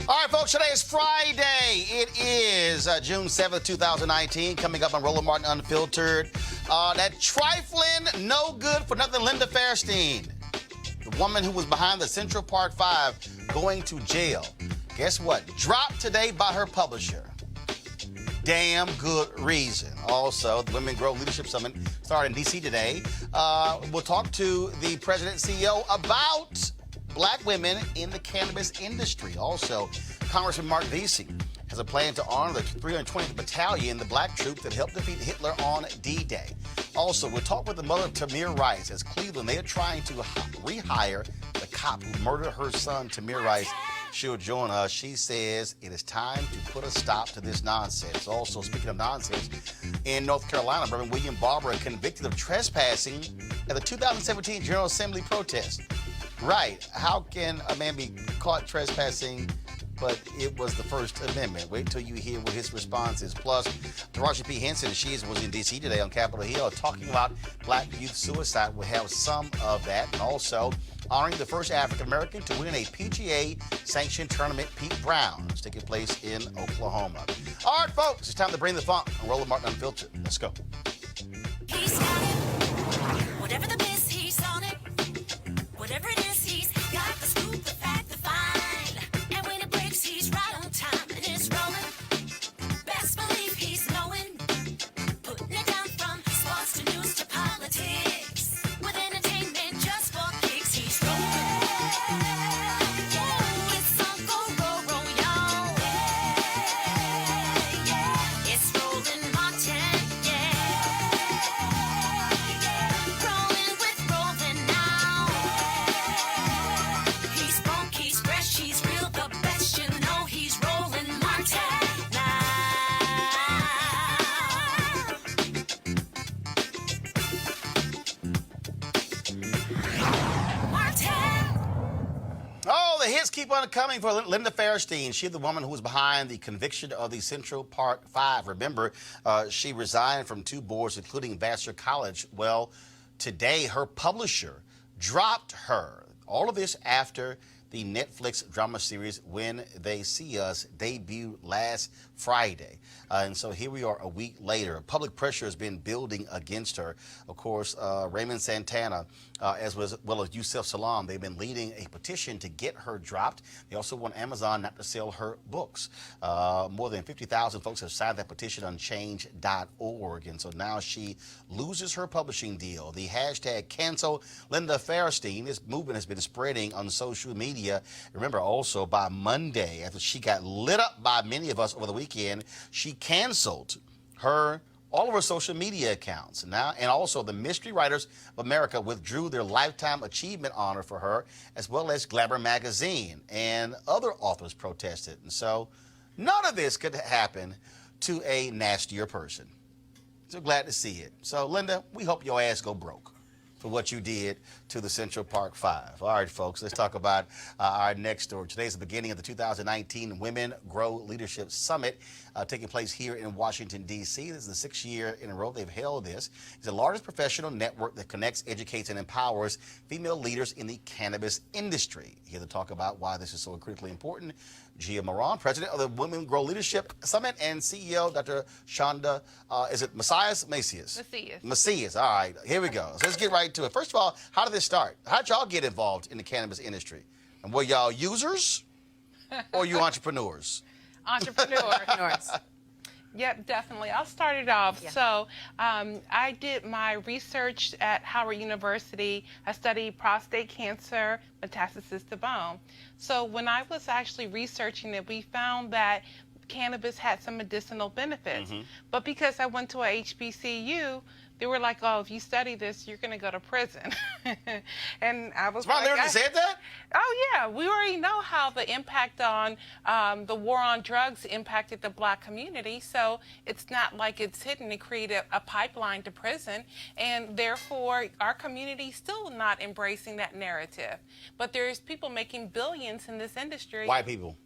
All right, folks, today is Friday. It is June 7th, 2019. Coming up on Roland Martin Unfiltered. That trifling, no good for nothing Linda Fairstein, the woman who was behind the Central Park 5, going to jail. Guess what? Dropped today by her publisher. Damn good reason. Also, the Women Grow Leadership Summit started in D.C. today. We'll talk to the president and CEO about black women in the cannabis industry. Also, Congressman Mark Vesey has a plan to honor the 320th Battalion, the black troop that helped defeat Hitler on D-Day. Also, we'll talk with the mother of Tamir Rice as Cleveland, they are trying to rehire the cop who murdered her son, Tamir Rice. She'll join us. She says it is time to put a stop to this nonsense. Also, speaking of nonsense, in North Carolina, Reverend William Barber convicted of trespassing at the 2017 General Assembly protest. Right. How can a man be caught trespassing, but it was the First Amendment? Wait till you hear what his response is. Plus, Taraji P. Henson, she was in D.C. today on Capitol Hill talking about black youth suicide. We'll have some of that. And also, honoring the first African-American to win a PGA-sanctioned tournament, Pete Brown. It's taking place in Oklahoma. All right, folks, it's time to bring the funk on Roland Martin Unfiltered. Let's go. He's got it. Whatever the miss, he's on it. Whatever it is, he's got the scoop, the fact, the fine. And when it breaks, he's right on time and it's rolling. Best believe he's knowing. Putting it down from sports to news to politics. With entertainment just for kicks, he's rolling. Yeah, it's Uncle Roro, y'all. Yeah, it's Roland Martin, yeah. Rolling with Roland now. He's funk, he's fresh, he's real, the best, you know he's Roland Martin now. Martin. Oh, the hits keep on coming for Linda Fairstein. She's the woman who was behind the conviction of the Central Park 5. Remember, she resigned from 2 boards, including Vassar College. Well, today her publisher dropped her. All of this after the Netflix drama series When They See Us debuted last Friday. And so here we are a week later. Public pressure has been building against her. Of course, Raymond Santana, as well as Yusef Salaam, they've been leading a petition to get her dropped. They also want Amazon not to sell her books. More than 50,000 folks have signed that petition on change.org. And so now she loses her publishing deal. The hashtag cancel Linda Fairstein, this movement has been spreading on social media. Remember, also by Monday, after she got lit up by many of us over the weekend, she canceled all of her social media accounts. Now, and also the Mystery Writers of America withdrew their Lifetime Achievement honor for her, as well as Glamour magazine, and other authors protested. And so none of this could happen to a nastier person. So glad to see it. So Linda, we hope your ass go broke for what you did to the Central Park 5. All right, folks, let's talk about our next story. Today's the beginning of the 2019 Women Grow Leadership Summit taking place here in Washington, D.C. This is the 6th year in a row they've held this. It's the largest professional network that connects, educates, and empowers female leaders in the cannabis industry. Here to talk about why this is so critically important, Gia Moran, president of the Women Grow Leadership Summit, and CEO, Dr. Shonda, is it Macias? Macias. All right, here we go. So let's get right to it. First of all, how did this start? How did y'all get involved in the cannabis industry? And were y'all users or you entrepreneurs? Entrepreneurs. Yep, definitely. I'll start it off. Yeah. So I did my research at Howard University. I studied prostate cancer, metastasis to bone. So when I was actually researching it, we found that cannabis had some medicinal benefits. But because I went to a HBCU, they were like, oh, if you study this, you're going to go to prison. And I was Smart like, Lyric said that? Oh, yeah. We already know how the impact on the war on drugs impacted the black community. So it's not like it's hidden. It created a pipeline to prison. And therefore, our community is still not embracing that narrative. But there's people making billions in this industry. White people.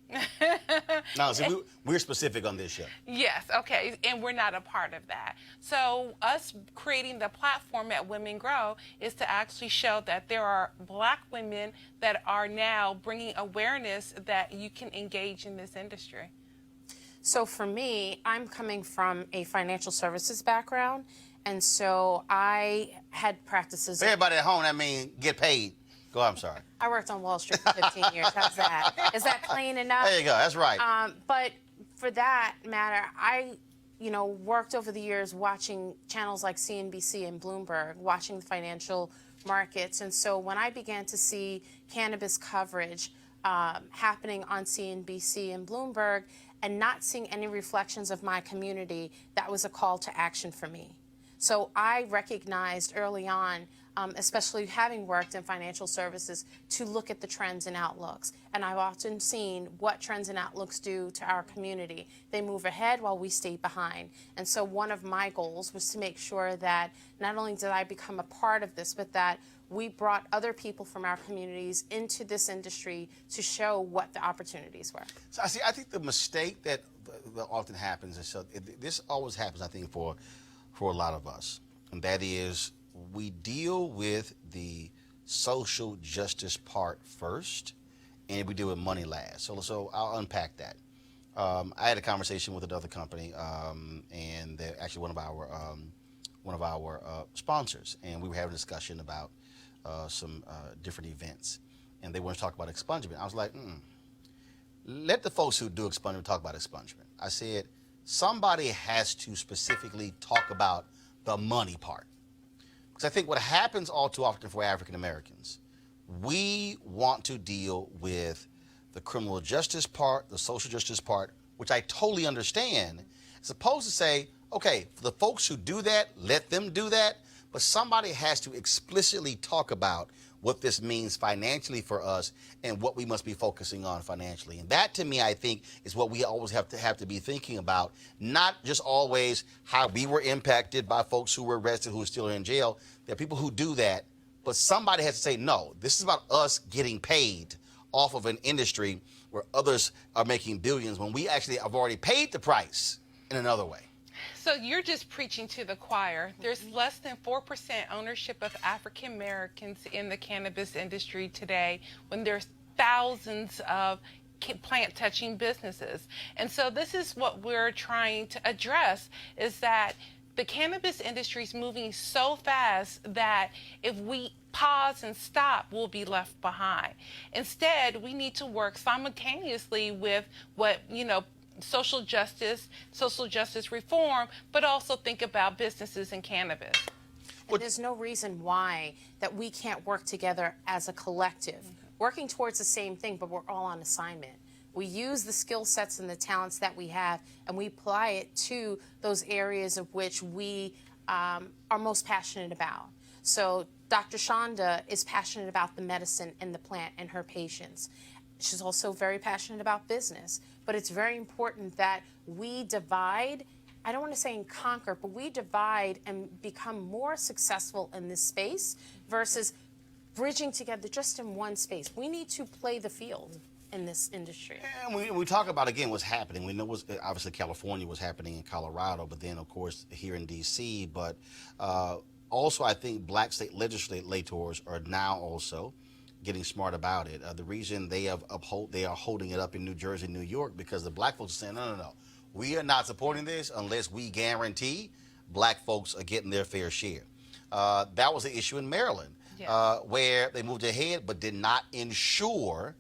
No, see, we're specific on this show. Yes, okay, and we're not a part of that. So us creating the platform at Women Grow is to actually show that there are Black women that are now bringing awareness that you can engage in this industry. So for me, I'm coming from a financial services background, and so I had practices. For everybody at home, that means get paid. Go ahead, I'm sorry. I worked on Wall Street for 15 years. How's that? Is that plain enough? There you go. That's right. But for that matter, I, worked over the years watching channels like CNBC and Bloomberg, watching the financial markets. And so when I began to see cannabis coverage happening on CNBC and Bloomberg and not seeing any reflections of my community, that was a call to action for me. So I recognized early on, especially having worked in financial services, to look at the trends and outlooks. And I've often seen what trends and outlooks do to our community. They move ahead while we stay behind. And so one of my goals was to make sure that not only did I become a part of this, but that we brought other people from our communities into this industry to show what the opportunities were. So I think the mistake that often happens, and so this always happens, I think, for a lot of us, and that is we deal with the social justice part first, and we deal with money last. So I'll unpack that. I had a conversation with another company, and they're actually one of our sponsors, and we were having a discussion about some different events, and they wanted to talk about expungement. I was like, let the folks who do expungement talk about expungement. I said, somebody has to specifically talk about the money part. Because I think what happens all too often for African Americans, we want to deal with the criminal justice part, the social justice part, which I totally understand, as opposed to say, okay, for the folks who do that, let them do that, but somebody has to explicitly talk about what this means financially for us and what we must be focusing on financially. And that, to me, I think, is what we always have to be thinking about, not just always how we were impacted by folks who were arrested, who are still in jail. There are people who do that, but somebody has to say, no, this is about us getting paid off of an industry where others are making billions when we actually have already paid the price in another way. So you're just preaching to the choir. There's less than 4% ownership of African Americans in the cannabis industry today, when there's thousands of plant-touching businesses. And so this is what we're trying to address, is that the cannabis industry is moving so fast that if we pause and stop, we'll be left behind. Instead, we need to work simultaneously with what, social justice reform, but also think about businesses in cannabis. And there's no reason why that we can't work together as a collective, working towards the same thing, but we're all on assignment. We use the skill sets and the talents that we have, and we apply it to those areas of which we are most passionate about. So Dr. Shonda is passionate about the medicine and the plant and her patients. She's also very passionate about business. But it's very important that we divide, I don't want to say and conquer, but we divide and become more successful in this space versus bridging together just in one space. We need to play the field in this industry. And we talk about, again, what's happening. We know obviously California was happening in Colorado, but then, of course, here in D.C. But also, I think black state legislators are now also getting smart about it. The reason they are holding it up in New Jersey and New York, because the black folks are saying, no. We are not supporting this unless we guarantee black folks are getting their fair share. That was the issue in Maryland, where they moved ahead but did not ensure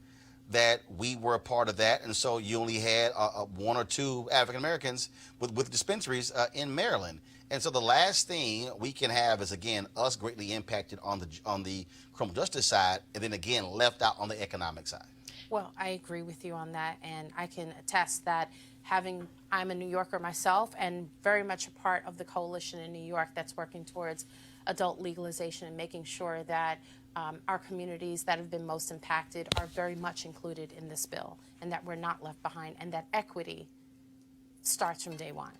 that we were a part of that. And so you only had one or two African Americans with dispensaries in Maryland. And so the last thing we can have is, again, us greatly impacted on the criminal justice side, and then again left out on the economic side. Well, I agree with you on that, and I can attest that I'm a New Yorker myself and very much a part of the coalition in New York that's working towards adult legalization and making sure that our communities that have been most impacted are very much included in this bill, and that we're not left behind, and that equity starts from day one.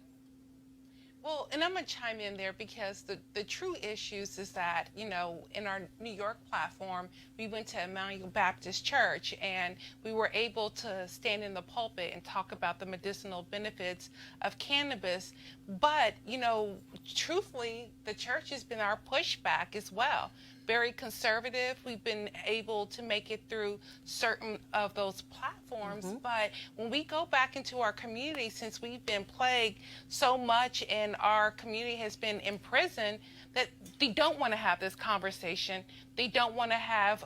Well, and I'm going to chime in there because the true issues is that, you know, in our New York platform, we went to Emmanuel Baptist Church and we were able to stand in the pulpit and talk about the medicinal benefits of cannabis. But, you know, truthfully, the church has been our pushback as well. Very conservative. We've been able to make it through certain of those platforms. But when we go back into our community, since we've been plagued so much and our community has been in prison, that they don't want to have this conversation. They don't want to have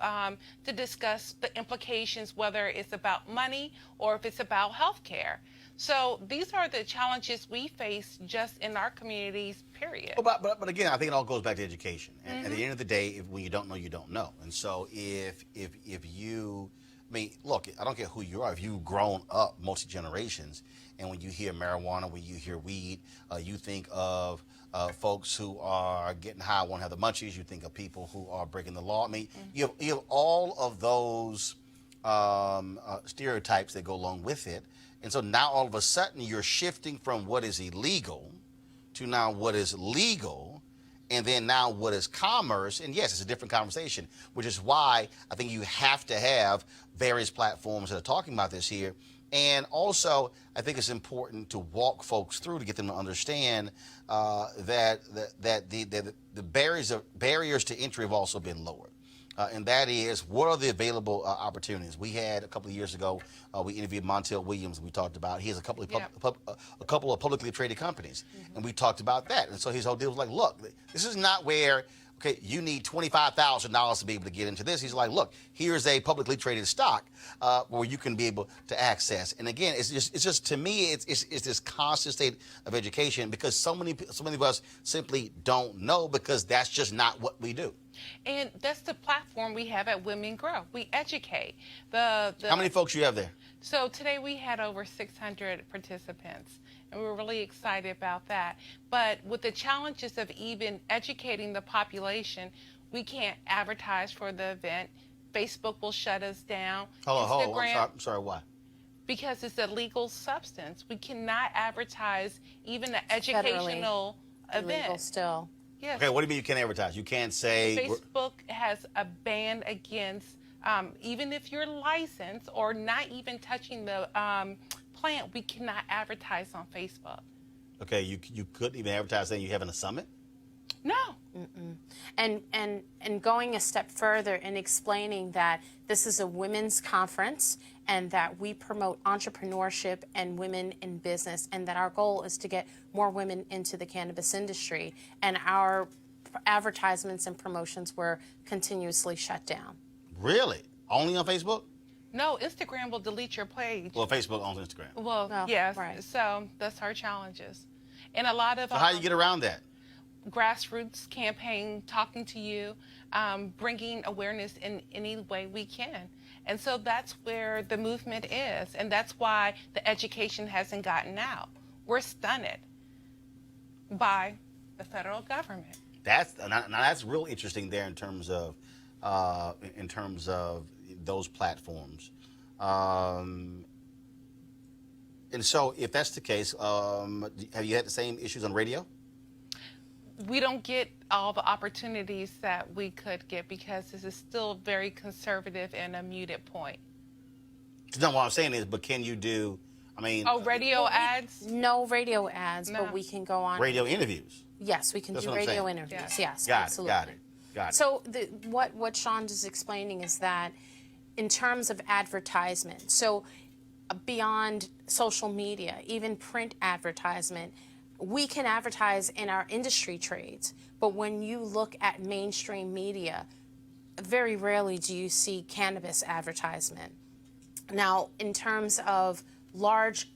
to discuss the implications, whether it's about money or if it's about health care. So these are the challenges we face just in our communities, period. Well, but again, I think it all goes back to education. And at the end of the day, when you don't know, you don't know. And so if you, I mean, look, I don't care who you are. If you've grown up multi-generations, and when you hear marijuana, when you hear weed, you think of folks who are getting high, won't have the munchies. You think of people who are breaking the law. I mean, you have all of those stereotypes that go along with it. And so now all of a sudden you're shifting from what is illegal to now what is legal, and then now what is commerce. And yes, it's a different conversation, which is why I think you have to have various platforms that are talking about this here. And also, I think it's important to walk folks through to get them to understand that the barriers to entry have also been lowered. And that is, what are the available opportunities? We had a couple of years ago, we interviewed Montel Williams. We talked about he has a couple of publicly traded companies, and we talked about that. And so his whole deal was like, look, this is not where, okay, you need $25,000 to be able to get into this. He's like, look, here's a publicly traded stock where you can be able to access. And again, it's just to me, it's this constant state of education, because so many of us simply don't know, because that's just not what we do. And that's the platform we have at Women Grow. We educate. How many folks you have there? So today we had over 600 participants, and we were really excited about that. But with the challenges of even educating the population, we can't advertise for the event. Facebook will shut us down. Hold on. I'm sorry, why? Because it's a legal substance. We cannot advertise even an educational event. Illegal still. Yes. Okay, what do you mean you can't advertise? You can't say... Facebook has a ban against, even if you're licensed or not even touching the plant, we cannot advertise on Facebook. Okay, you couldn't even advertise saying you're having a summit? No. And going a step further and explaining that this is a women's conference and that we promote entrepreneurship and women in business, and that our goal is to get more women into the cannabis industry, and our advertisements and promotions were continuously shut down. Really? Only on Facebook? No, Instagram will delete your page. Well, Facebook owns Instagram. Well, Oh, yes. right. So that's our challenges. And a lot of... So how do you get around that? Grassroots campaign, talking to you, bringing awareness in any way we can. And so that's where the movement is. And that's why the education hasn't gotten out. We're stunned by the federal government. That's real interesting there in terms of those platforms. And so if that's the case, have you had the same issues on radio? We don't get all the opportunities that we could get because this is still very conservative and a muted point. No, what I'm saying is, but can you do, I mean... Oh, radio ads? No radio ads, No. but we can go on. Radio interviews. Yes, we can That's do what I'm radio saying. interviews. Yeah. Yes, Got absolutely. it. So what Sean is explaining is that in terms of advertisement, so beyond social media, even print advertisement, we can advertise in our industry trades, but when you look at mainstream media, very rarely do you see cannabis advertisement. Now, in terms of large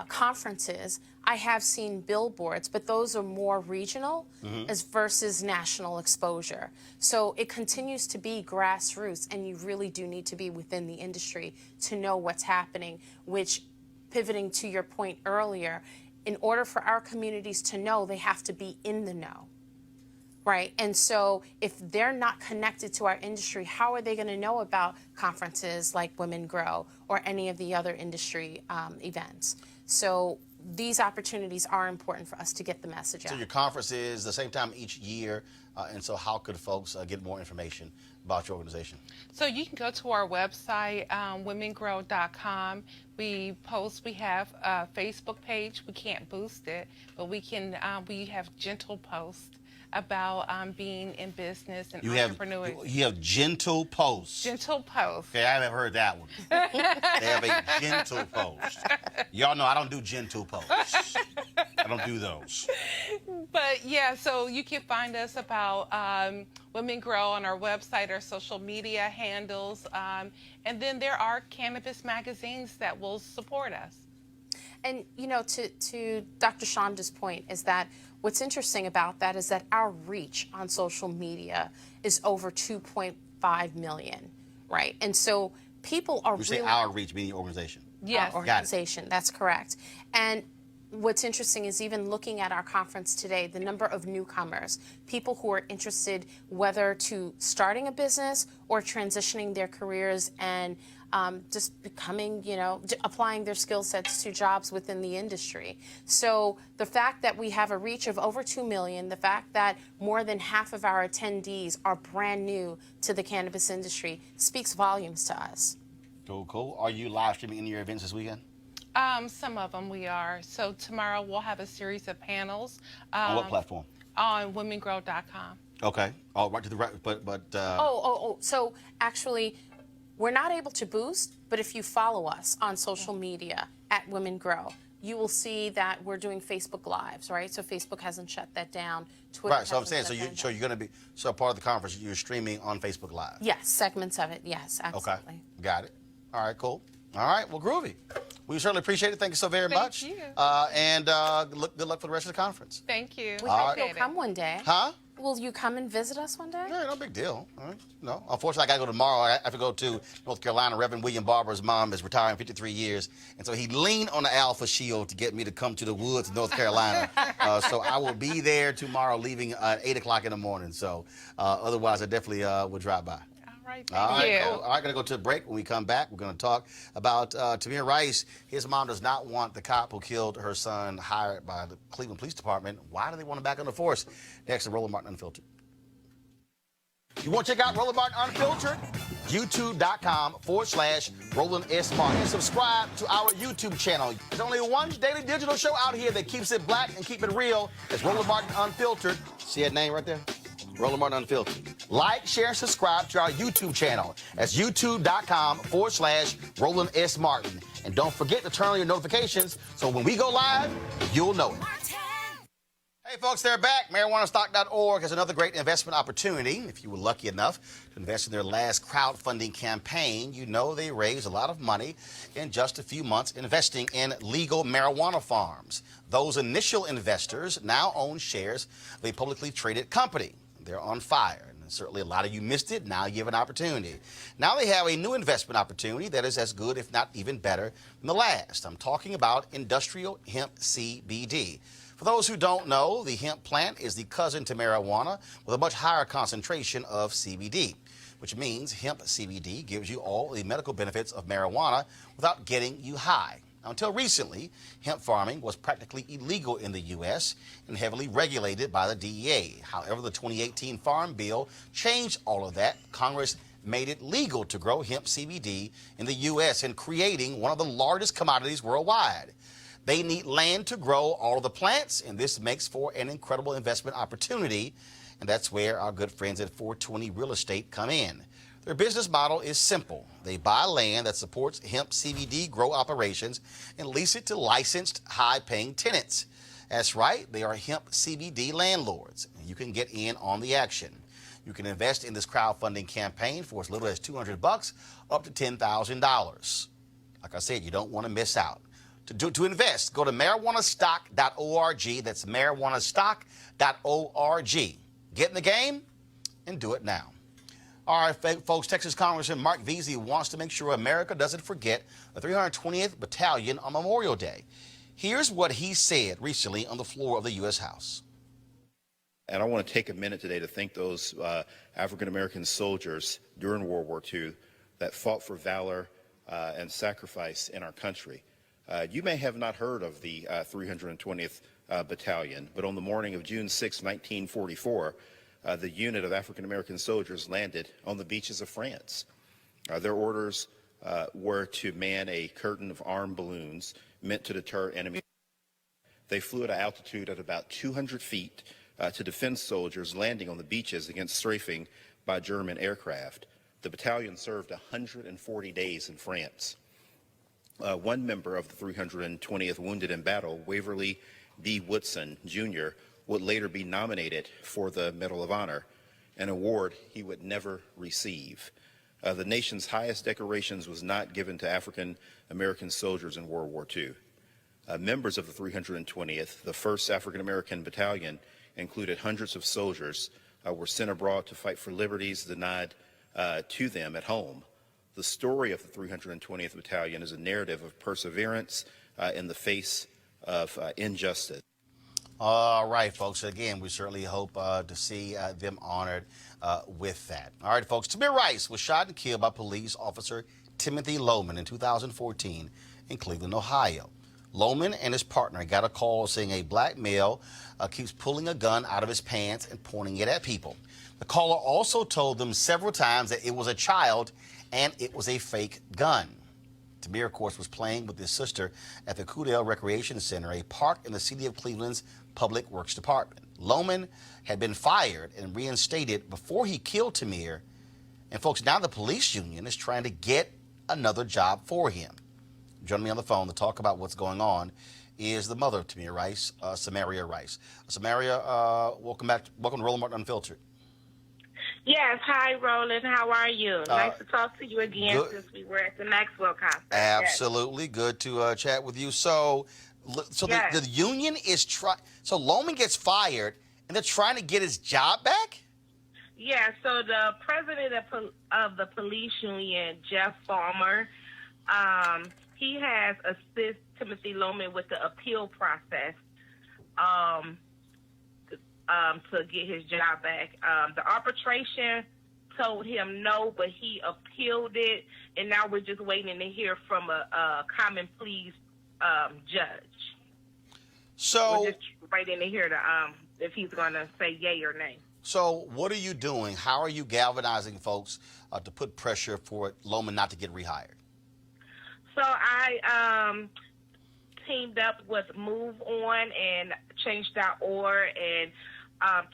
conferences, I have seen billboards, but those are more regional as versus national exposure. So it continues to be grassroots, and you really do need to be within the industry to know what's happening, which, pivoting to your point earlier, in order for our communities to know, they have to be in the know, right? And so if they're not connected to our industry, how are they going to know about conferences like Women Grow or any of the other industry events? So these opportunities are important for us to get the message out. So your conference is the same time each year, and so how could folks get more information about your organization? So you can go to our website, womengrow.com. We have a Facebook page. We can't boost it, but we have gentle posts about being in business and entrepreneurship. You have gentle posts. Gentle posts. Okay, I haven't heard that one. They have a gentle post. Y'all know I don't do gentle posts. I don't do those. But yeah, so you can find us about Women Grow on our website, our social media handles, and then there are cannabis magazines that will support us. And, you know, to Dr. Shonda's point is that what's interesting about that is that our reach on social media is over 2.5 million, right? And so people are You say our reach, meaning your organization. Yes. Our organization, that's correct. And what's interesting is even looking at our conference today, the number of newcomers, people who are interested whether to starting a business or transitioning their careers and just becoming, you know, applying their skill sets to jobs within the industry. So the fact that we have a reach of over 2 million, the fact that more than half of our attendees are brand new to the cannabis industry speaks volumes to us. Cool, cool. Are you live streaming any of your events this weekend? Some of them we are. So tomorrow we'll have a series of panels. On what platform? On womengrow.com. Okay. Oh, right to the right, but. So actually, we're not able to boost, but if you follow us on social media at Women Grow, you will see that we're doing Facebook Lives, right? So Facebook hasn't shut that down. Twitter Right. So I'm saying, hasn't shut that so down. you're going to be part of the conference. You're streaming on Facebook Live. Yes, segments of it. Yes, absolutely. Okay. Got it. All right. Cool. All right. Well, groovy. We certainly appreciate it. Thank you so very much. Thank you. And good luck for the rest of the conference. Thank you. We hope Appreciate you'll it. come one day. Huh? Will you come and visit us one day? Yeah, no big deal. All right. No. Unfortunately, I got to go tomorrow. I have to go to North Carolina. Reverend William Barber's mom is retiring 53 years. And so he leaned on the Alpha Shield to get me to come to the woods of North Carolina. So I will be there tomorrow, leaving at 8 o'clock in the morning. So otherwise, I definitely would drive by. All right, All thank right, you. cool. All right, going to go to a break. When we come back, we're going to talk about Tamir Rice. His mom does not want the cop who killed her son hired by the Cleveland Police Department. Why do they want him back on the force? Next, to Roland Martin Unfiltered. You want to check out Roland Martin Unfiltered? YouTube.com/Roland S. Martin. And subscribe to our YouTube channel. There's only one daily digital show out here that keeps it black and keep it real. It's Roland Martin Unfiltered. See that name right there? Roland Martin Unfiltered. Like, share, and subscribe to our YouTube channel. That's youtube.com/Roland S. Martin. And don't forget to turn on your notifications so when we go live, you'll know it. Hey, folks, they're back. MarijuanaStock.org has another great investment opportunity. If you were lucky enough to invest in their last crowdfunding campaign, you know they raised a lot of money in just a few months investing in legal marijuana farms. Those initial investors now own shares of a publicly traded company. They're on fire. And certainly a lot of you missed it. Now you have an opportunity. Now they have a new investment opportunity that is as good, if not even better, than the last. I'm talking about industrial hemp CBD. For those who don't know, the hemp plant is the cousin to marijuana with a much higher concentration of CBD, which means hemp CBD gives you all the medical benefits of marijuana without getting you high. Now, until recently, hemp farming was practically illegal in the U.S. and heavily regulated by the DEA. However, the 2018 Farm Bill changed all of that. Congress made it legal to grow hemp CBD in the U.S. and creating one of the largest commodities worldwide. They need land to grow all of the plants, and this makes for an incredible investment opportunity. And that's where our good friends at 420 Real Estate come in. Their business model is simple. They buy land that supports hemp CBD grow operations and lease it to licensed, high-paying tenants. That's right, they are hemp CBD landlords. You can get in on the action. You can invest in this crowdfunding campaign for as little as $200 up to $10,000. Like I said, you don't want to miss out. To invest, go to marijuanastock.org. That's marijuanastock.org. Get in the game and do it now. All right, folks, Texas Congressman Mark Veazey wants to make sure America doesn't forget the 320th Battalion on Memorial Day. Here's what he said recently on the floor of the U.S. House. And I want to take a minute today to thank those African-American soldiers during World War II that fought for valor and sacrifice in our country. You may have not heard of the 320th Battalion, but on the morning of June 6, 1944, the unit of African American soldiers landed on the beaches of France. Their orders were to man a curtain of armed balloons meant to deter enemy. They flew at an altitude at about 200 feet to defend soldiers landing on the beaches against strafing by German aircraft. The battalion served 140 days in France. One member of the 320th wounded in battle, Waverly B. Woodson, Jr., would later be nominated for the Medal of Honor, an award he would never receive. The nation's highest decorations was not given to African American soldiers in World War II. Members of the 320th, the 1st African American Battalion, included hundreds of soldiers, were sent abroad to fight for liberties denied to them at home. The story of the 320th Battalion is a narrative of perseverance in the face of injustice. All right, folks. Again, we certainly hope to see them honored with that. All right, folks. Tamir Rice was shot and killed by police officer Timothy Loman in 2014 in Cleveland, Ohio. Loman and his partner got a call saying a black male keeps pulling a gun out of his pants and pointing it at people. The caller also told them several times that it was a child and it was a fake gun. Tamir, of course, was playing with his sister at the Coudale Recreation Center, a park in the city of Cleveland's Public Works Department. Loman had been fired and reinstated before he killed Tamir. And, folks, now the police union is trying to get another job for him. Joining me on the phone to talk about what's going on is the mother of Tamir Rice, Samaria Rice. Samaria, welcome back. Welcome to Roland Martin Unfiltered. Yes. Hi, Roland. How are you? Nice to talk to you again since we were at the Maxwell concert. Absolutely. Yes. Good to chat with you. So yes. the union is trying. So Loman gets fired, and they're trying to get his job back? Yeah. So the president of the police union, Jeff Farmer, he has assisted Timothy Loman with the appeal process to get his job back. The arbitration told him no, but he appealed it, and now we're just waiting to hear from a common pleas judge. So we're just waiting to hear if he's going to say yay or nay. So what are you doing? How are you galvanizing folks to put pressure for Loman not to get rehired? So I teamed up with Move On and Change.org, and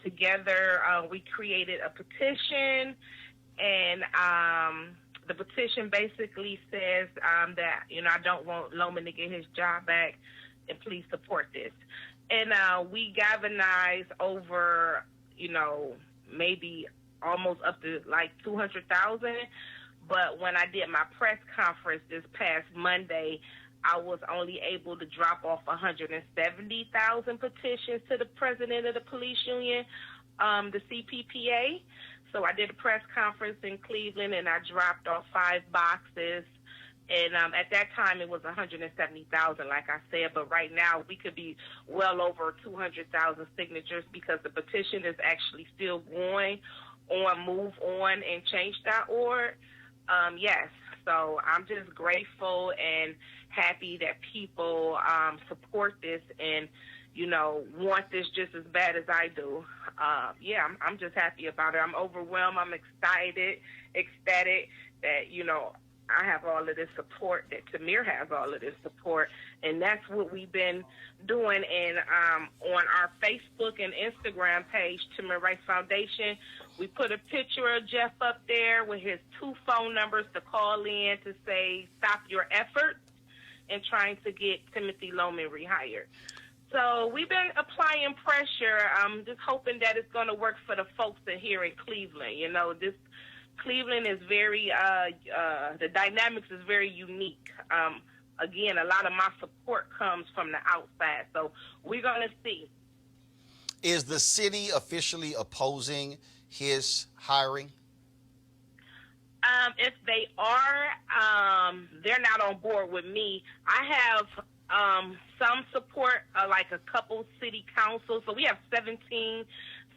together we created a petition, and the petition basically says that, I don't want Loman to get his job back, and please support this. And we galvanized over, maybe almost up to like 200,000. But when I did my press conference this past Monday, I was only able to drop off 170,000 petitions to the president of the police union, the CPPA. So I did a press conference in Cleveland, and I dropped off 5 boxes. And at that time, it was 170,000, like I said. But right now, we could be well over 200,000 signatures because the petition is actually still going on Move On and Change.org. Yes, so I'm just grateful and happy that people support this and, want this just as bad as I do. I'm just happy about it. I'm overwhelmed. I'm ecstatic that, I have all of this support, that Tamir has all of this support, and that's what we've been doing. And on our Facebook and Instagram page, Tamir Rice Foundation, we put a picture of Jeff up there with his 2 phone numbers to call in to say, stop your efforts in trying to get Timothy Loman rehired. So we've been applying pressure. I'm just hoping that it's going to work for the folks in here in Cleveland. Cleveland is very, the dynamics is very unique. Again, a lot of my support comes from the outside, so we're going to see. Is the city officially opposing his hiring? If they are, they're not on board with me. I have some support, like a couple city councils. So we have 17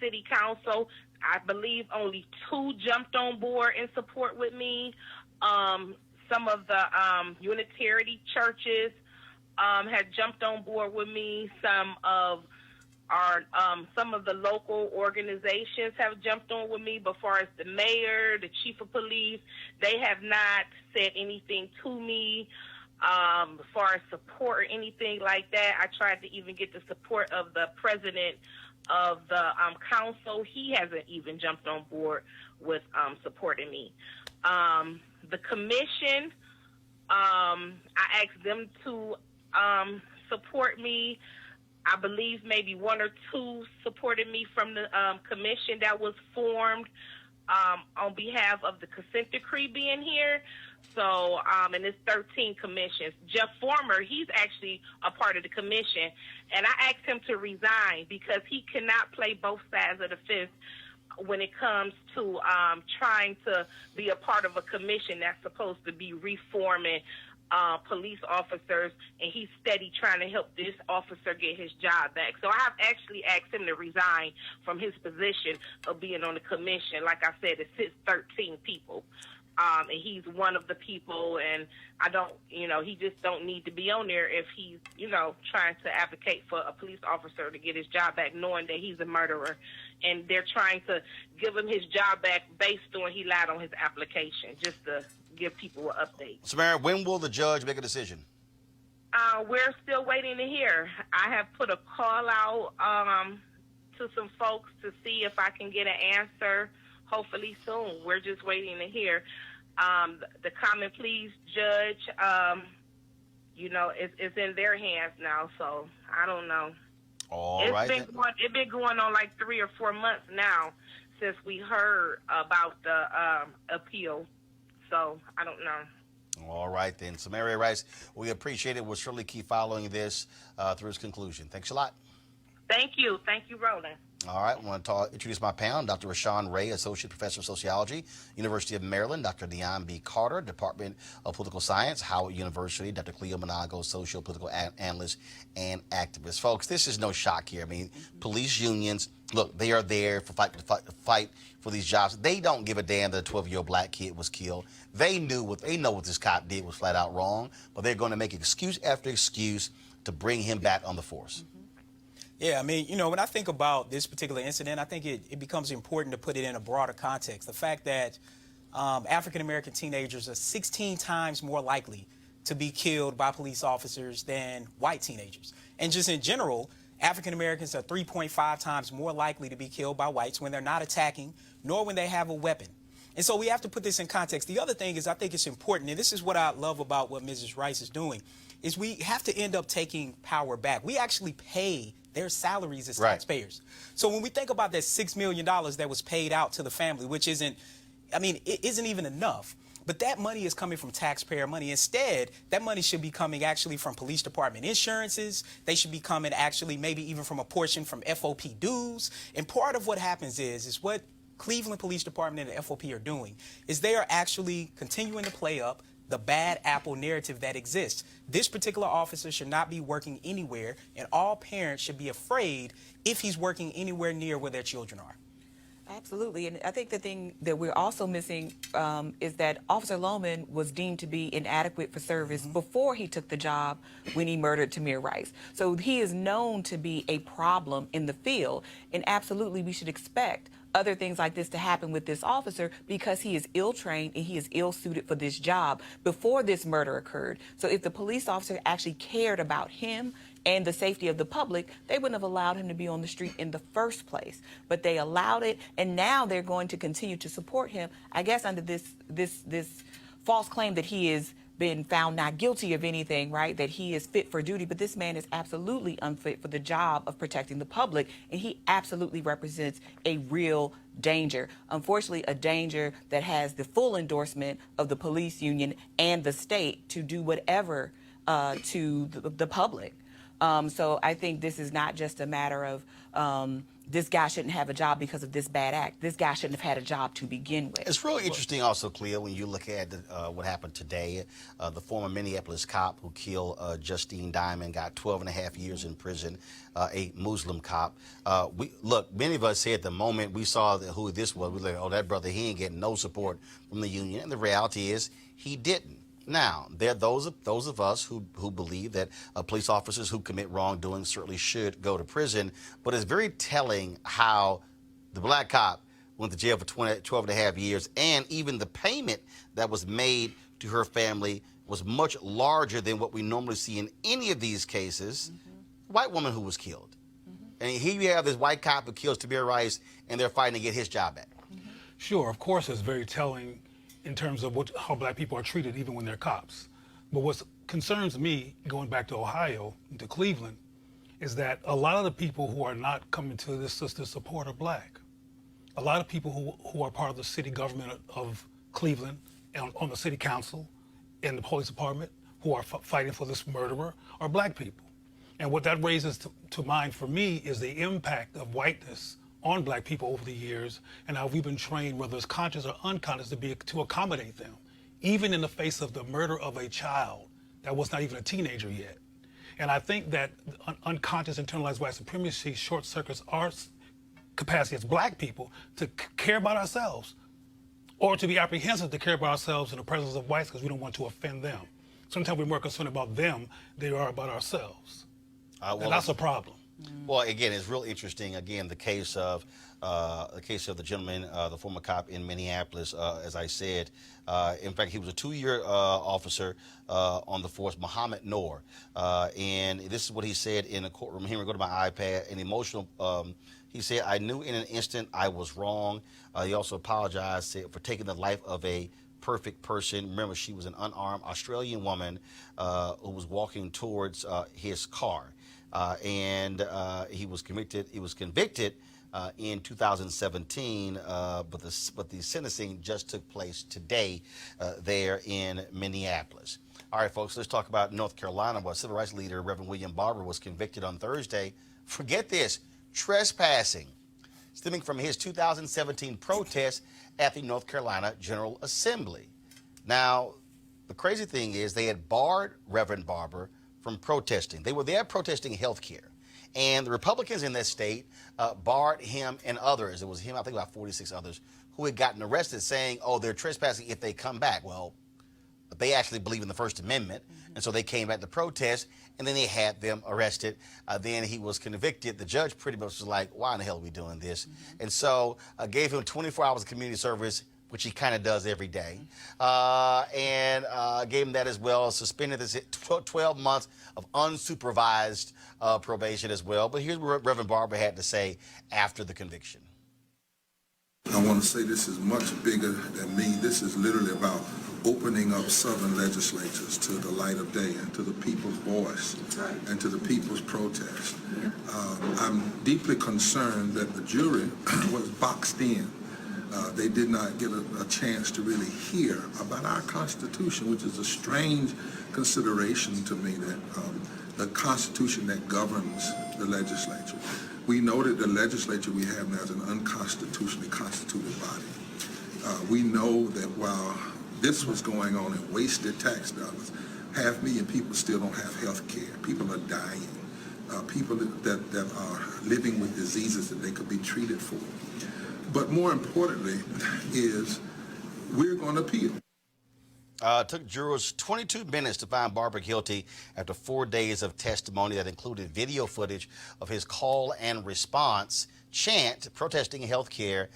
city council. I believe only 2 jumped on board in support with me. Some of the Unitarian churches had jumped on board with me. Some of the local organizations have jumped on with me, but as far as the mayor, the chief of police, they have not said anything to me as far as support or anything like that. I tried to even get the support of the president of the council. He hasn't even jumped on board with supporting me. The commission, I asked them to support me. I believe maybe one or two supported me from the commission that was formed on behalf of the consent decree being here. So, and it's 13 commissions. Jeff Former, he's actually a part of the commission, and I asked him to resign because he cannot play both sides of the fence when it comes to trying to be a part of a commission that's supposed to be reforming police officers, and he's steady trying to help this officer get his job back. So I have actually asked him to resign from his position of being on the commission. Like I said, it sits 13 people. And he's one of the people, and he just don't need to be on there if he's, trying to advocate for a police officer to get his job back, knowing that he's a murderer. And they're trying to give him his job back based on he lied on his application, just to give people an update. Samara, when will the judge make a decision? We're still waiting to hear. I have put a call out to some folks to see if I can get an answer, hopefully soon. We're just waiting to hear. The common pleas judge, it's in their hands now, so I don't know. It's been going on like 3 or 4 months now since we heard about the appeal, so I don't know. All right, then. Samara Rice, we appreciate it. We'll surely keep following this through its conclusion. Thanks a lot. Thank you. Thank you, Roland. All right, I want to introduce my panel. Dr. Rashawn Ray, Associate Professor of Sociology, University of Maryland. Dr. Dion B. Carter, Department of Political Science, Howard University. Dr. Cleo Monago, Socio-Political Analyst and Activist. Folks, this is no shock here. I mean, police unions, look, they are there for fight for these jobs. They don't give a damn that a 12-year-old black kid was killed. They know what this cop did was flat out wrong, but they're going to make excuse after excuse to bring him back on the force. Yeah, I mean, when I think about this particular incident, I think it becomes important to put it in a broader context. The fact that African-American teenagers are 16 times more likely to be killed by police officers than white teenagers. And just in general, African-Americans are 3.5 times more likely to be killed by whites when they're not attacking, nor when they have a weapon. And so we have to put this in context. The other thing is I think it's important, and this is what I love about what Mrs. Rice is doing, is we have to end up taking power back. We actually pay their salaries as taxpayers. So when we think about that $6 million that was paid out to the family, which it isn't even enough, but that money is coming from taxpayer money. Instead, that money should be coming actually from police department insurances. They should be coming actually maybe even from a portion from FOP dues. And part of what happens is what Cleveland Police Department and the FOP are doing is they are actually continuing to play up the bad apple narrative that exists. This particular officer should not be working anywhere, and all parents should be afraid if he's working anywhere near where their children are. Absolutely, and I think the thing that we're also missing is that Officer Lohman was deemed to be inadequate for service before he took the job when he murdered Tamir Rice. So he is known to be a problem in the field, and absolutely we should expect other things like this to happen with this officer because he is ill-trained and he is ill-suited for this job before this murder occurred. So if the police officer actually cared about him and the safety of the public, they wouldn't have allowed him to be on the street in the first place. But they allowed it, and now they're going to continue to support him, I guess, under this false claim that he is been found not guilty of anything, right, that he is fit for duty, but this man is absolutely unfit for the job of protecting the public, and he absolutely represents a real danger. Unfortunately, a danger that has the full endorsement of the police union and the state to do whatever to the public. So I think this is not just a matter of this guy shouldn't have a job because of this bad act. This guy shouldn't have had a job to begin with. It's really interesting also, Cleo, when you look at what happened today. The former Minneapolis cop who killed Justine Diamond got 12.5 years in prison, a Muslim cop. Many of us said the moment we saw who this was, we were like, oh, that brother, he ain't getting no support from the union. And the reality is he didn't. Now, there are those of us who believe that police officers who commit wrongdoing certainly should go to prison, but it's very telling how the black cop went to jail for 12 and a half years, and even the payment that was made to her family was much larger than what we normally see in any of these cases. White woman who was killed. And here you have this white cop who kills Tamir Rice, and they're fighting to get his job back. Sure, of course, it's very telling in terms of how black people are treated even when they're cops. But what concerns me, going back to Ohio, to Cleveland, is that a lot of the people who are not coming to this sister's support are black. A lot of people who are part of the city government of Cleveland, and on the city council, and the police department, who are fighting for this murderer, are black people. And what that raises to mind for me is the impact of whiteness on black people over the years, and how we've been trained, whether it's conscious or unconscious, to accommodate them, even in the face of the murder of a child that was not even a teenager yet. And I think that unconscious internalized white supremacy short circuits our capacity as black people to care about ourselves, or to be apprehensive to care about ourselves in the presence of whites because we don't want to offend them. Sometimes we're more concerned about them than we are about ourselves. And that's a problem. Well, again, it's real interesting. Again, the case of the gentleman, the former cop in Minneapolis, as I said. In fact, he was a 2-year officer on the force, Muhammad Noor. And this is what he said in a courtroom. Here we go to my iPad. An emotional. He said, "I knew in an instant I was wrong." He also apologized for taking the life of a perfect person. Remember, she was an unarmed Australian woman who was walking towards his car. And he was convicted. He was convicted in 2017, but the sentencing just took place today there in Minneapolis. All right, folks, let's talk about North Carolina, where civil rights leader Reverend William Barber was convicted on Thursday. Forget this, trespassing, stemming from his 2017 protest at the North Carolina General Assembly. Now, the crazy thing is they had barred Reverend Barber from protesting. They were there protesting health care. And the Republicans in that state barred him and others. It was him, I think about 46 others, who had gotten arrested saying, oh, they're trespassing if they come back. Well, they actually believe in the First Amendment. And so they came back to protest, and then they had them arrested. Then he was convicted. The judge pretty much was like, why in the hell are we doing this? And so gave him 24 hours of community service, which he kind of does every day, and gave him that as well, suspended this 12 months of unsupervised probation as well. But here's what Reverend Barber had to say after the conviction. I want to say this is much bigger than me. This is literally about opening up Southern legislatures to the light of day and to the people's voice and to the people's protest. I'm deeply concerned that the jury was boxed in. They did not get a chance to really hear about our Constitution, which is a strange consideration to me, that the Constitution that governs the legislature. We know that the legislature we have now is an unconstitutionally constituted body. We know that while this was going on and wasted tax dollars, 500,000 people still don't have health care. People are dying. People that are living with diseases that they could be treated for. But more importantly is we're going to appeal. It took jurors 22 minutes to find Barber guilty after 4 days of testimony that included video footage of his call and response chant protesting health care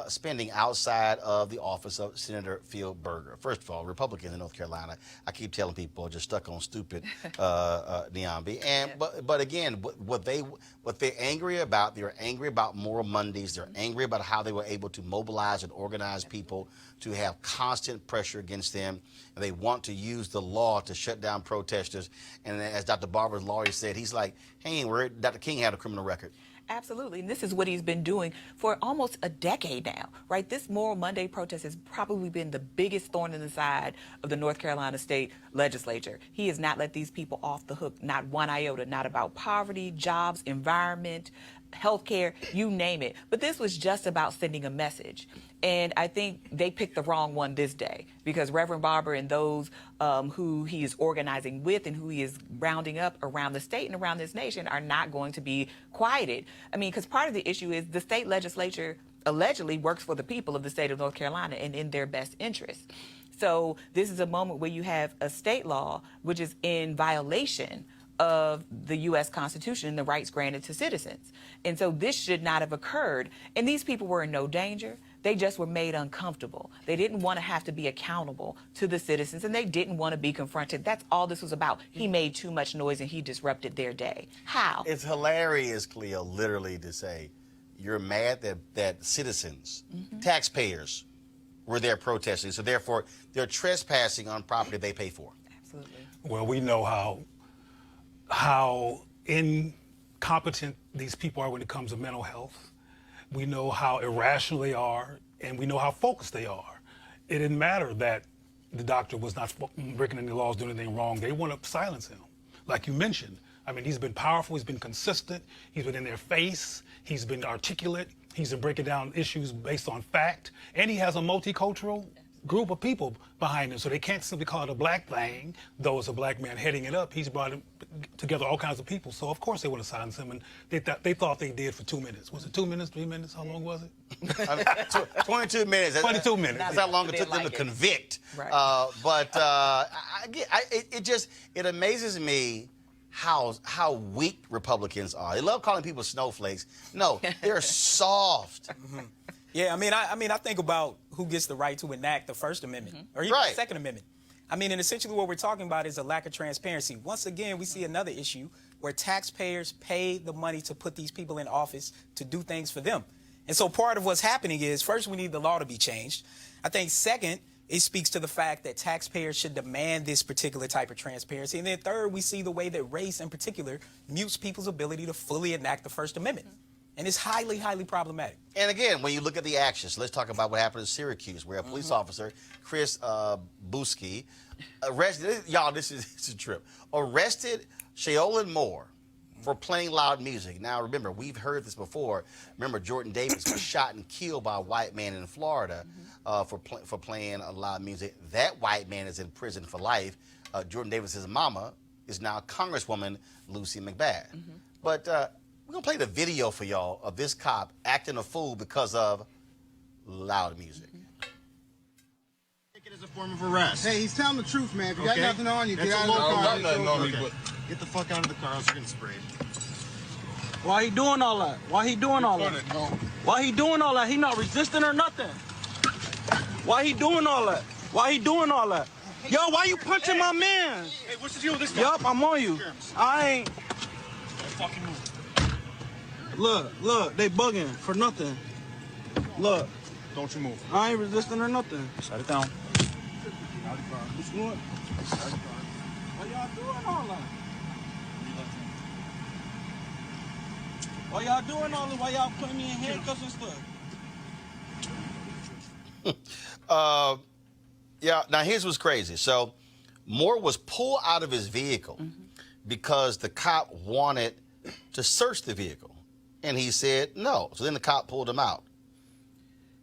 spending outside of the office of Senator Phil Berger. First of all, Republicans in North Carolina, I keep telling people, are just stuck on stupid Niambi. And but again, what they're angry about, they're angry about Moral Mondays. They're angry about how they were able to mobilize and organize people to have constant pressure against them. And they want to use the law to shut down protesters. And as Dr. Barber's lawyer said, he's like, he ain't worried. Dr. King had a criminal record. Absolutely, and this is what he's been doing for almost a decade now, right? This Moral Monday protest has probably been the biggest thorn in the side of the North Carolina state legislature. He has not let these people off the hook, not one iota, not about poverty, jobs, environment, healthcare, you name it. But this was just about sending a message. And I think they picked the wrong one this day, because Reverend Barber and those who he is organizing with and who he is rounding up around the state and around this nation are not going to be quieted. I mean, because part of the issue is the state legislature allegedly works for the people of the state of North Carolina and in their best interest. So this is a moment where you have a state law which is in violation of the U.S. Constitution and the rights granted to citizens. And so this should not have occurred. And these people were in no danger. They just were made uncomfortable. They didn't want to have to be accountable to the citizens, and they didn't want to be confronted. That's all this was about. He made too much noise and he disrupted their day. How? It's hilarious, Cleo, literally to say you're mad that citizens, taxpayers, were there protesting. So therefore, they're trespassing on property they pay for. Absolutely. Well, we know how incompetent these people are when it comes to mental health. We know how irrational they are, and we know how focused they are. It didn't matter that the doctor was not breaking any laws, doing anything wrong. They want to silence him. Like you mentioned, I mean, he's been powerful, he's been consistent, he's been in their face, he's been articulate, he's been breaking down issues based on fact, and he has a multicultural group of people behind him, so they can't simply call it a black thing, though it's a black man heading it up. He's brought together all kinds of people, so of course they want to silence him, and they thought they did for 2 minutes. Was it 2 minutes, 3 minutes? How long was it? 22 minutes. 22 minutes. That's how long it took them to convict. Right. It amazes me how weak Republicans are. They love calling people snowflakes. No, they're soft. Yeah, I mean, I think about who gets the right to enact the First Amendment or even the Second Amendment. I mean, and essentially what we're talking about is a lack of transparency. Once again, we see another issue where taxpayers pay the money to put these people in office to do things for them. And so part of what's happening is, first, we need the law to be changed. I think, second, it speaks to the fact that taxpayers should demand this particular type of transparency. And then third, we see the way that race in particular mutes people's ability to fully enact the First Amendment. And it's highly, highly problematic. And again, when you look at the actions, let's talk about what happened in Syracuse, where a police officer, Chris Busky, arrested, y'all, this is a trip, arrested Sheolin Moore for playing loud music. Now, remember, we've heard this before. Remember, Jordan Davis was shot and killed by a white man in Florida for playing loud music. That white man is in prison for life. Jordan Davis's mama is now Congresswoman Lucy McBath. But we're going to play the video for y'all of this cop acting a fool because of loud music. Take it as a form of arrest. Hey, he's telling the truth, man. If you got nothing on you, get out of the car. I don't got nothing on me, but get the fuck out of the car. I was getting sprayed. Why he doing all that? Why he doing all that? Why he doing all that? He not resisting or nothing. Why he doing all that? Why he doing all that? Yo, why you punching my man? Hey, what's the deal with this guy? Yup, I'm on you. I ain't. Fucking move. Look, they bugging for nothing. Look. Don't you move. I ain't resisting or nothing. Shut it down. What's going on? Why y'all doing all that? Why y'all doing all that? Why y'all putting me in handcuffs and stuff? Yeah, now here's what's crazy. So Moore was pulled out of his vehicle because the cop wanted to search the vehicle. And he said no. So then the cop pulled him out.